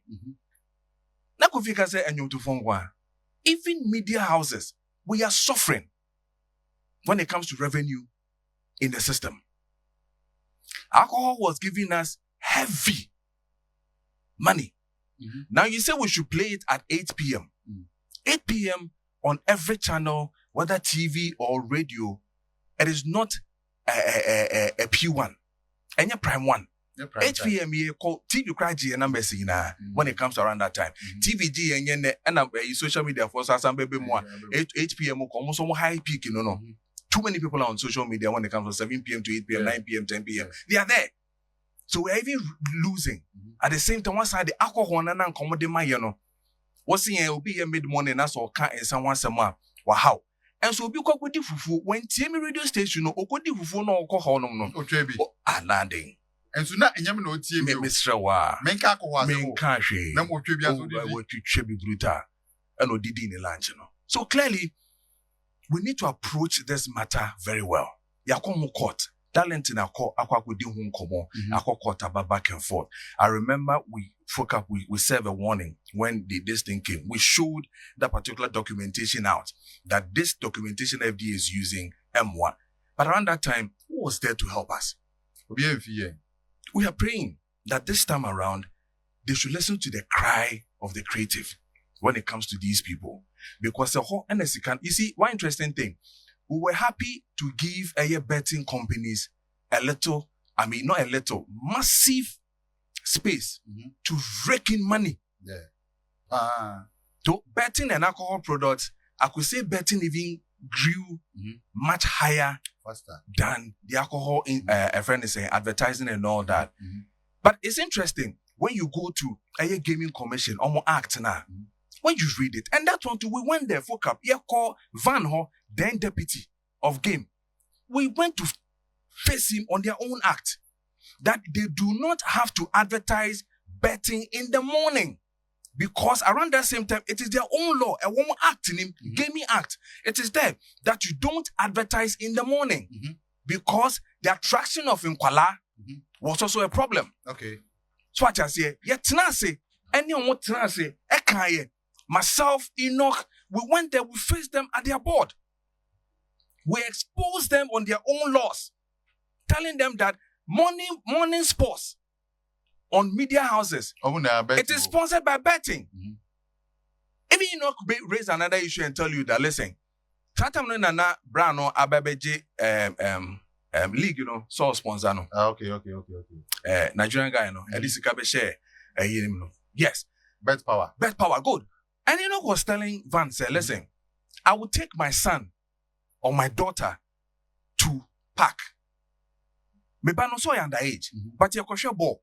S3: Na kufika say enyum to fongwa. Even media houses, we are suffering when it comes to revenue in the system. Alcohol was giving us heavy money. Now you say we should play it at 8 p.m. 8 p.m. on every channel, whether TV or radio. It is not a P1. And your prime one. 8 p.m. you call TV cry G and numbers when it comes around that time. TVG and social media for some baby more. 8 p.m. almost on high peak, no. Too many people are on social media when it comes from 7 p.m. to 8 p.m., 9 p.m., 10 p.m. They are there. So we're even losing. At the same time, one side the alcohol and commodity my what's seeing will be a mid morning that's all can't and someone some wow. And so be quite with fufu when TM radio station no okodi fufu no alcohol no landing.
S1: And so now enyam no TM
S3: Mr. Wa
S1: menka alcohol
S3: menka hwe
S1: na mo twebia so
S3: di what you chebi brutal and odidi in lunch no. So clearly we need to approach this matter very well. Yakomo court talent in akwa di hu nkomo akwa court about back and forth. I remember we served a warning when this thing came. We showed that particular documentation out, that this documentation FDA is using M1. But around that time, who was there to help us? We are praying that this time around, they should listen to the cry of the creative when it comes to these people. Because the whole NSC can, you see, one interesting thing, we were happy to give betting companies not a little, massive space to rake in money. So betting and alcohol products, I could say betting even grew much higher
S1: faster
S3: than the alcohol in a friend is saying advertising and all that. But it's interesting when you go to a gaming commission, almost act now. When you read it, and that one too, we went there for cap. Yeah, call Van Ho, then deputy of game. We went to face him on their own act that they do not have to advertise betting in the morning. Because around that same time, it is their own law, a woman act in him, gaming act. It is there that you don't advertise in the morning because the attraction of Nkwala was also a problem.
S1: Okay.
S3: So what I say, yeah, tenase, anyone what tenase, Ekaye, myself, Enoch, we went there, we faced them at their board. We exposed them on their own laws, telling them that morning sports on media houses, it is sponsored by betting. Even Enoch raise another issue and tell you that, listen, Fatam Nana Brano Ababeji league, so sponsor no.
S1: Okay.
S3: Nigerian guy, and this is share. Yes.
S1: Bet power,
S3: good. And Enoch was telling Van, say, listen, I will take my son or my daughter to park. Maybe no so underage, but you're question ball.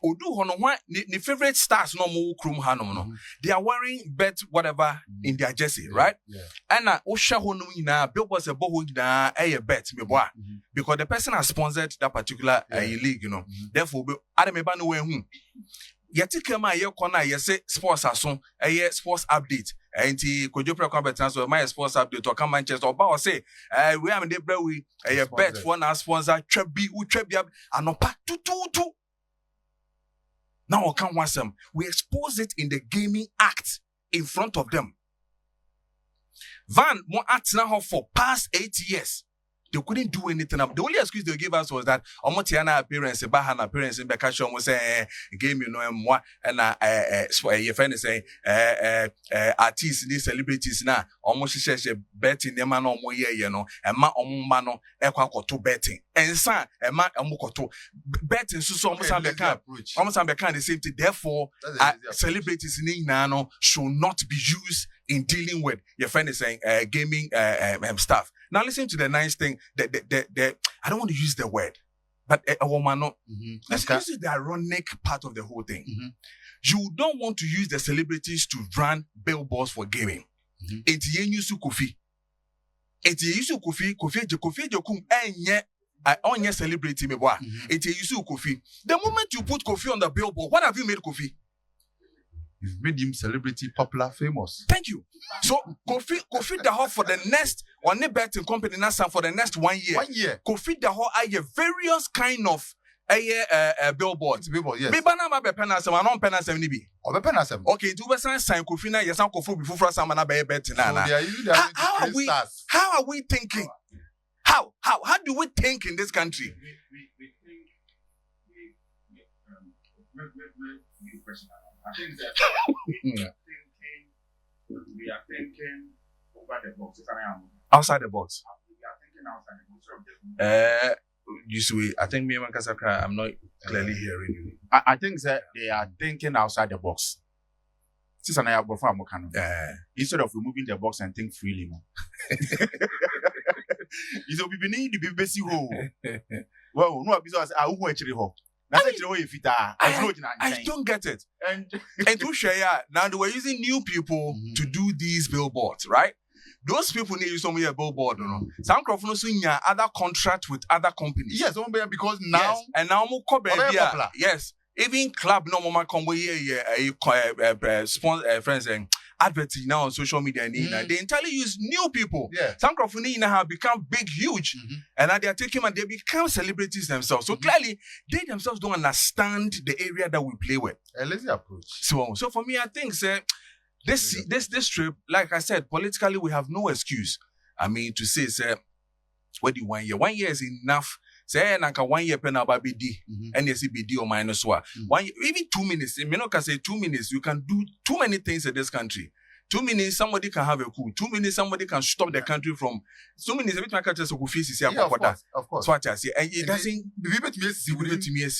S3: Odu hono one the favorite stars no more krum hanom no. They are wearing bet whatever in their jersey, right?
S1: Yeah.
S3: And osha hono ina billboards a boho ina a bet me boa because the person has sponsored that particular league, Therefore, I don't know when yeti kema ye kona ye say sports aso sports update enti kodjopra competence so my sports update or come Manchester oba o say we am dey bra we bet for na sponsor twabi anopa tututu. Now come once we expose it in the gaming act in front of them. Van mo act now for past 8 years. They couldn't do anything. The only excuse they gave us was that Omotiana appearance, Bahana appearance in Bekashon was a game, and your friend is saying, artists, these celebrities now, almost says betting the man or more year, and ma omano, equaco betting. And son, and ma amukoto betting, so almost the same thing. Therefore, celebrities in Nano should not be used in dealing with your friend is saying gaming stuff. Now listen to the nice thing. The I don't want to use the word, but a woman. Let's use the ironic part of the whole thing. You don't want to use the celebrities to run billboards for gaming. It's yenyusu Kofi. It's yenyusu Kofi jokum enye. I only celebrity me boy. It's yenyusu Kofi. The moment you put Kofi on the billboard, what have you made Kofi?
S1: You've made him celebrity, popular, famous.
S3: Thank you. So Kofi Daho for the next on the betting company NASA for the next 1 year.
S1: 1 year.
S3: Kofi Daho I various kind of billboards.
S1: Billboard, yes.
S3: Bibana ma be penasem anon penasem ni bi.
S1: Obe penasem.
S3: Okay, do we sign Kofi na yesan Kofi before for some na be betting na. How are we thinking? How do we think in this country?
S2: We think I think that we are thinking over the box.
S3: Outside the box.
S2: We are thinking outside the box.
S3: You see, I think me and Kasaka, I'm not clearly hearing you.
S2: I think that they are thinking outside the box. Instead of removing the box and think freely. You know, we need to be busy. Well, no, because I who actually hope.
S3: I don't get it. And to share, now they were using new people to do these billboards, right? Those people need some a billboard, Some crowd other contract with other companies.
S1: Yes, because now
S3: yes. And now yes, even club no more come sponsor friends and advertising now on social media and they entirely use new people.
S1: Yeah.
S3: Some crowd have become big, huge, and now they are taking and they become celebrities themselves. So clearly, they themselves don't understand the area that we play with.
S1: A lazy approach.
S3: So for me, I think this trip, like I said, politically we have no excuse. I mean to say, what do you 1 year? 1 year is enough. Say nanka 1 year pen about BD and yes BD or minus 1 year, even 2 minutes. Me no can say 2 minutes. You can do too many things in this country. 2 minutes, somebody can have a coup. 2 minutes, somebody can stop the country from 2 minutes. Every time I catch a coup,
S1: of course.
S3: So what I say, and it doesn't.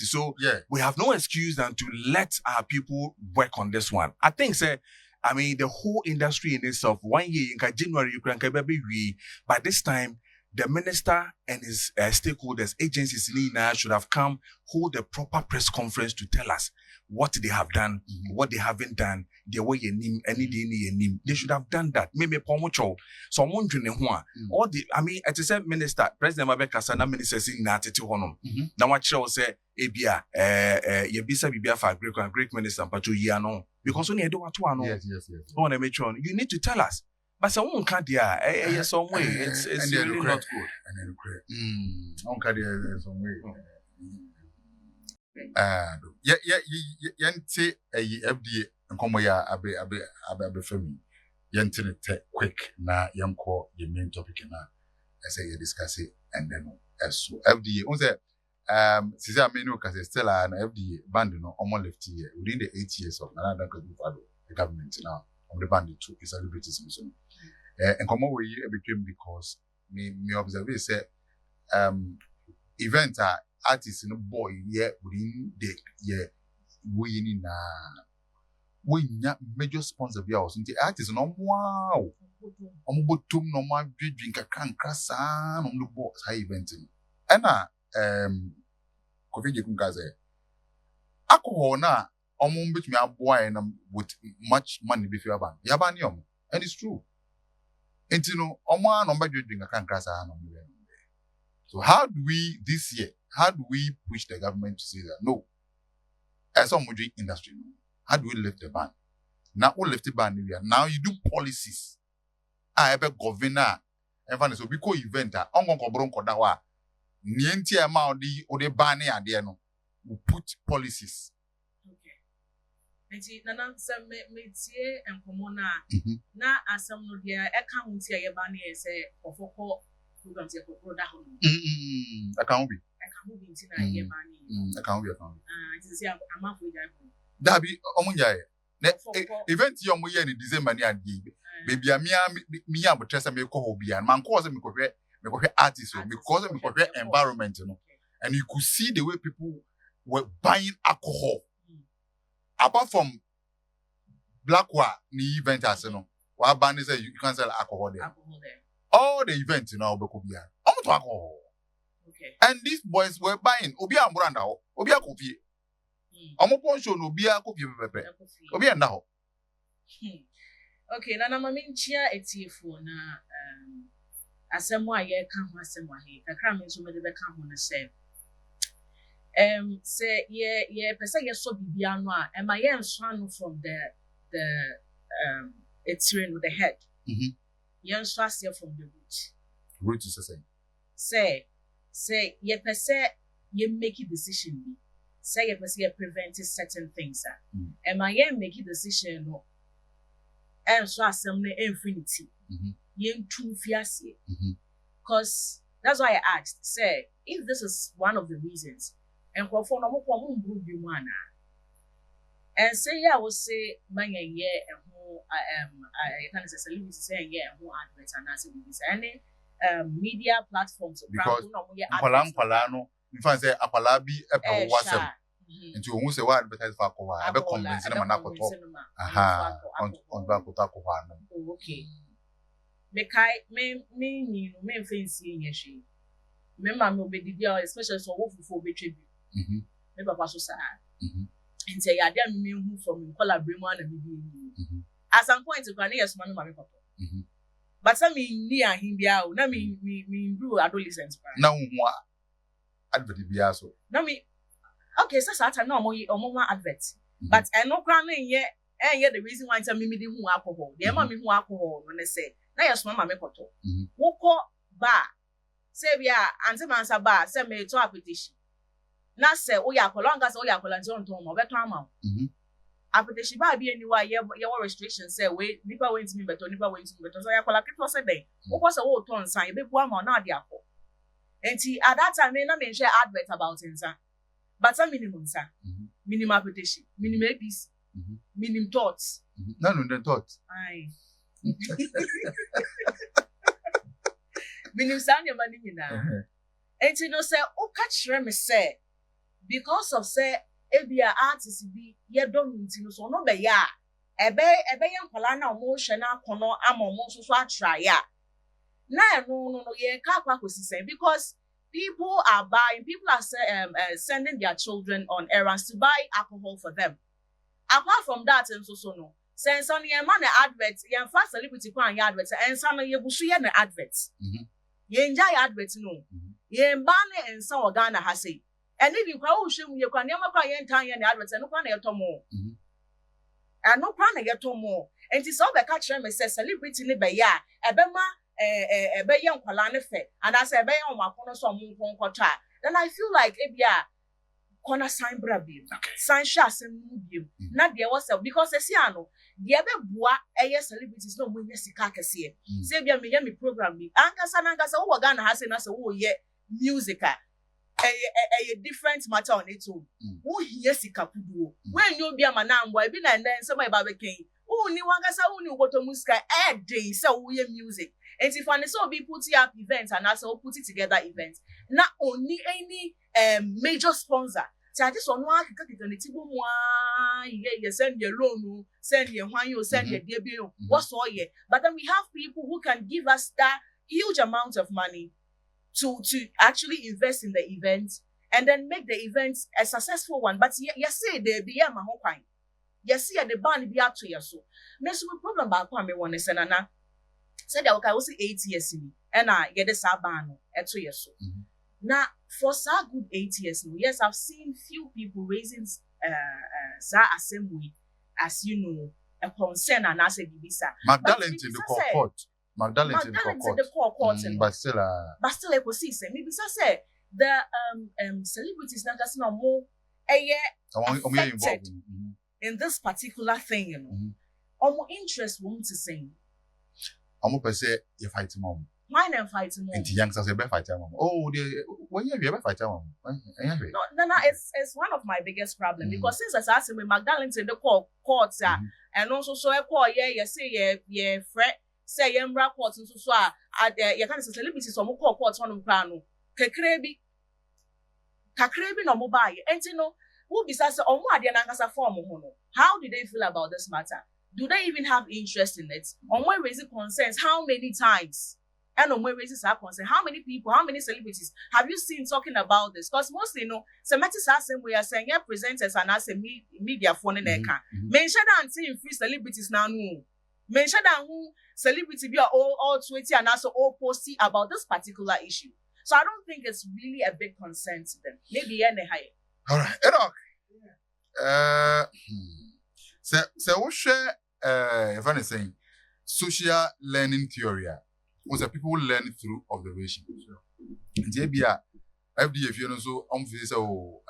S3: So we have no excuse than to let our people work on this one. I think, say, I mean, the whole industry in itself. 1 year in January, you can be by this time. The minister and his stakeholders, agencies, should have come hold a proper press conference to tell us what they have done, what they haven't done, the way you name any day name. They should have done that. Maybe pomocho. So I'm wondering all the at the same minister, President Mabeka Sana ministers in that honum. Now what shall say Ebia ye bisa bibia for great minister but you no because when you do what one
S1: yes.
S3: want to make sure you need to tell us. But someone can't some way. It's really not good.
S1: And then can't some way. Yente FDA nkomo ya abe fami yente ne quick na yamko the main topic na I say you discuss it and then so FDA on say since I mean because still an FDA band no almost left here within the 8 years of another the government now of the band to is celebrities so nkomo we became because me observe say event artists in the boy within the year we major sponsor be ours the artists no wow omubotum no ma dwedwin kakra saa no the boss high event na covid kunkaze alcohol na omu betumi aboa na with much money be fear ban ya ban yom and it's true entino omu no ba dwedwin kakra saa no. So how do we push the government to say that no? As some music industry, how do we lift the ban? Now we lift the ban area. Now you do policies. I have a governor. And so because event ongon kobron kodawa. Nienti amount the ban here no. We put policies.
S4: Okay. Nti nana some me tie enkomo na asam no dia e ka hunti e ban e se ofoko program se ko da ho.
S1: I can't be
S4: into that year money.
S1: I can't be.
S4: It's a amount for that.
S1: Dabi omunjaye. Event yo mo ye in December ni adi. Baby me am trust me ko hobi an man cause me ko hwe artists because me ko hwe environment no. And you could see the way people were buying alcohol. Apart from Black War ni event as no. Wa ban say you can sell alcohol there. All the events you know be ko bia. Omo to alcohol.
S4: Okay.
S1: And these boys were buying obi ambranda ho obi akofie omo poncho no obi akofie pepe obi enda ho.
S4: Okay, na mama nchia etiefo na asemo aye ka ho asemo ahe kakra me nso me de be ka ho na say ye pesa ye so bibia no a ema ye nso anu from the it's with the head. Ye nso ase from the
S1: root is the
S4: same. Say ye pese ye make a decision be. Say ye pese ye prevent certain things and my ye make a decision no and so asem na infinity ye too fiase because that's why I asked say if this is one of the reasons and for no mo bi mu ana and say I will say manya ye ho I can say celebrity say ye ho advert and as any media platforms
S1: because akwala no mfa say akwala bi epe wasem nti ohun say wa advertise for akwa abe convince na makoto on ba koto akwa no.
S4: Okay me kai me ni no me fancy yenhwe me ma me obedidi especially so wo fufu obetwe bi me papa so sa nti ya dia me hu from collaborate mu na me bi at some point kwa na yes ma me papa but some near him bia na me do adolescents
S1: na hu advert bia so
S4: na me okay so that time na omo advert but I no kra na ye the reason why tell me di hu alcohol the ma me hu alcohol no ne say na yes mama me koto woko ba say bia anti mansa ba say me to apetition na say o ya akola nga say o ya akola nti on to mo beto ama apetition ba bia ni wa ye restrictions say we nipa went me beto so ya akola keto say den woko say wo to nsan e be bu ama na ade akọ enti at that time na me share advert about nsan but some minimum sir minimum apetition minimum APC minimum thoughts
S1: no the thoughts
S4: aye minimum sound your money na enti no say o catch me say because of say ebia artist bi ye don nti no so no be ya ebe ye nkwala na omo hwe na akono ama omo so so atra ya na no ye ka kwa kosisen because people are sending their children on errands to buy alcohol for them. Apart from that, and so no. Since on your man adverts, your fast celebrity pan adverts, and some of your bushy and adverts. You enjoy adverts, no. You ban and some Ghana has say. And if you call you can never buy entire adverts and no plan yet more. And no plan yet more. And it's all the catcher me says celebrity in the ya, a bema, a young palane fe, and as a bay on my corner some moon contra. Then I feel like if ya corner sign brabim, sign shots and mubium, not there was because a siano, the other bois, a celebrities no when you see carcassier. Say, me program me, Ancasanangas, oh, Ghana has in us, oh, yeah, musica. A different matter on its own. Who hears the capudu? When you be a manam, why be and then somebody barbecue? Who knew one gasa who knew what a muska add day, so we music. And if I saw be putting up events and also put it together events, not only any major sponsor. So I just want to you send your loan, send your one, you send your debut, what's all ye. But then we have people who can give us that huge amount of money to actually invest in the event and then make the event a successful one. But you say they be a mahokwan. You see the band be up to your so. Next we problem about me one is nana. Said I was 8 years in and I get the sabano at 2 years so. Now for so good 8 years, yes, I've seen few people raising assembly as you know a concern and as a divisa.
S1: Magdalene in the court. Magdalene in
S4: the court,
S1: but still,
S4: I could see. Maybe say the celebrities not just no more affected in this particular thing, you know. More interest won't to sing.
S1: Per se, you fight mom.
S4: Why not fight mom?
S1: And the youngsters ever fight mom. Oh, when you ever fight mom?
S4: No, it's one of my biggest problems because since I asked me Magdalene's in the courts, and also so I call you say yeah, Fred. Say yembra court nso so you can say celebrities or more court on plano kakrebi no mo buy enti no who be say omo ade na nkasa form ho no. How do they feel about this matter? Do they even have interest in it? Omo raise concerns how many times? And omo raises our concern. How many people, how many celebrities have you seen talking about this? Because mostly, you know, celebrities are saying we are saying yeah, presenters and as a media phone in their mention and seeing free celebrities now no. Mention that who celebrity be all 20 and also all posty about this particular issue. So I don't think it's really a big concern to them. Maybe any higher.
S1: All right, Enoch. So what share if anything social learning theory was that people learn through observation. JBA FD if you know so so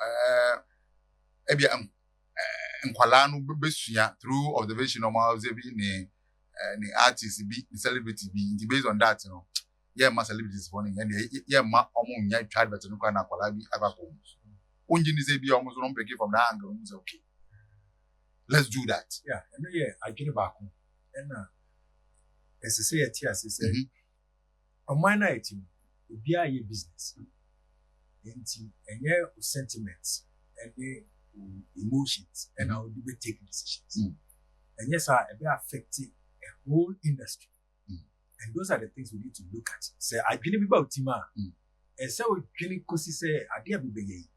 S1: nkwala no besua through observation normal be the artists be the celebrity be based on that, you know. Yeah, my celebrities for and yeah, my own tried better no can akwala bi abako. Unjini say be almost don't pick it from that angle. Okay. Let's do that.
S5: Yeah, and yeah, I get it back. And as I say at here, I say on my night will be a business. And yeah, sentiments and emotions and how do we take decisions. And yes, I be affecting a whole industry. And those are the things we need to look at. Say, I believe about Tima. And so we can say, idea be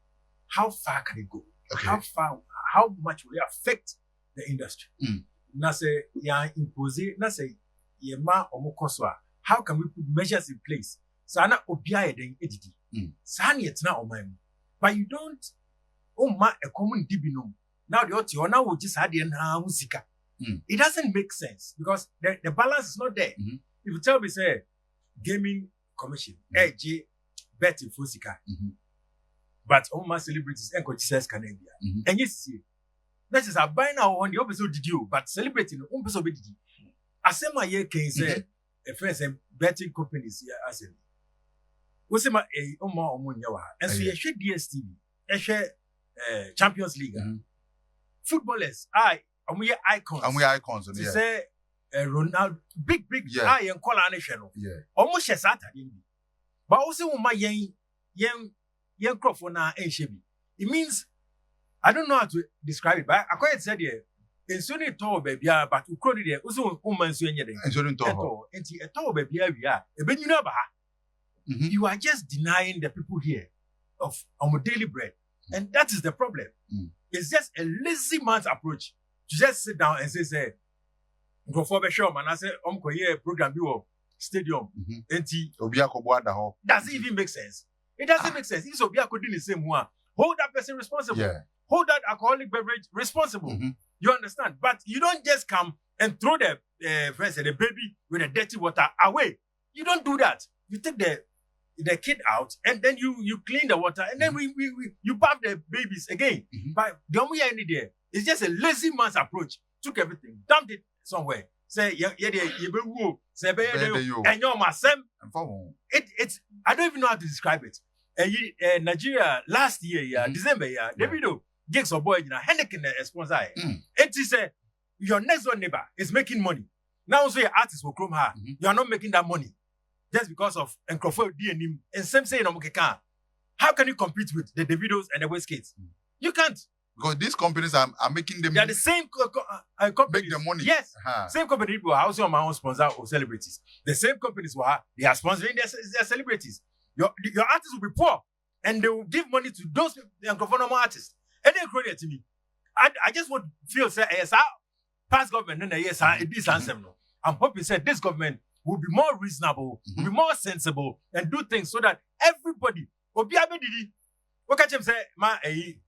S5: how far can it go? Okay. How much will it affect the industry? Na say, ya impose, na say, ye ma omokoswa. How can we put measures in place? Sana obia den edidi. Sana yetna omai. But you don't ma a common dibinum. Now the audio now will just add in musika. It doesn't make sense because the balance is not there. If you tell me, say, gaming commission, J betting for Sika, but all my celebrities and coaches Canada. And yes, that is a buy now on the episode did you, but celebrating the episode did you. I say my year can say a friends and betting companies here as in. What's my Omunyawa? And so you share DSTV, you share Champions League. Footballers, we are icons.
S1: And we are icons.
S5: To say Ronaldo, big, I am calling a channel. Almost a Saturday. But also, my young crop for now ain't shabby. It means, I don't know how to describe it, but I quite said here, in Sunny Tower, baby, but who crowded there, also woman's doing it.
S1: And shouldn't talk.
S5: And a tall baby, we are a bit you know. You are just denying the people here of daily bread. And that is the problem. It's just a lazy man's approach to just sit down and say, go for the show, man. I say, program you stadium. Does it even make sense? It doesn't make sense. If Obia could do the same one, hold that person responsible.
S1: Yeah.
S5: Hold that alcoholic beverage responsible. You understand? But you don't just come and throw the baby with the dirty water away. You don't do that. You take the kid out and then you clean the water and then you bath the babies again. But the only idea there is just a lazy man's approach. Took everything, dumped it somewhere. Say and you're my son. It's I don't even know how to describe it. Nigeria last year, December, Davido gigs or boy, Henneken sponsor. It is your next door neighbor is making money. Now so your artist will come her. You are not making that money just because of Encrofer D and same saying how can you compete with the Davidos and the Westgates? You can't.
S1: Because these companies are making them.
S5: They are the same companies.
S1: Make the money.
S5: Yes. Same company who are also my own sponsor of celebrities. The same companies who are they are sponsoring their celebrities. Your artists will be poor and they will give money to those normal artists. And they credit to me. I just would feel say yes, past government and yes, it is answer no. I'm hoping say this government will be more reasonable, will be more sensible, and do things so that everybody will be able to. What can you say? My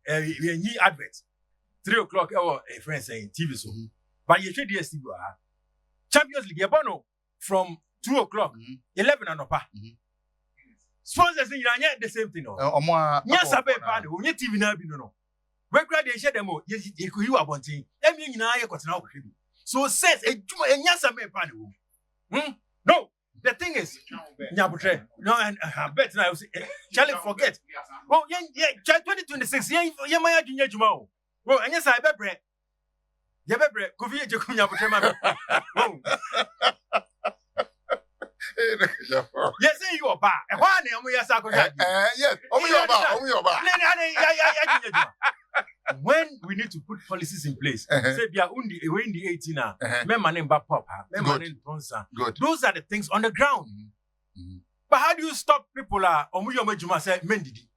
S5: advert 3 o'clock. Our friend saying TV so, but you should DSTV. Champions League, Yabano from 2 o'clock, 11 and upper. Sponsors in the same thing. Yes, I pay part of TV now. No. When they share them, you are wanting. I mean, you got now. So says a yes, I pay part of. No, the thing is, no, and I bet now. Charlie, forget. Oh, yeah, 2026. Yeah, my junior Jumao. Well, and yes, I bet bread. Yeah, bread. Could you come up with yes, you are back.
S1: Yes,
S5: when we need to put policies in place, say we are in the 18 now. Those are the things on the ground. But how do you stop people? Say men did it.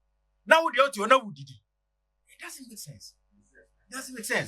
S5: Now we ought to know who did it. It doesn't make sense.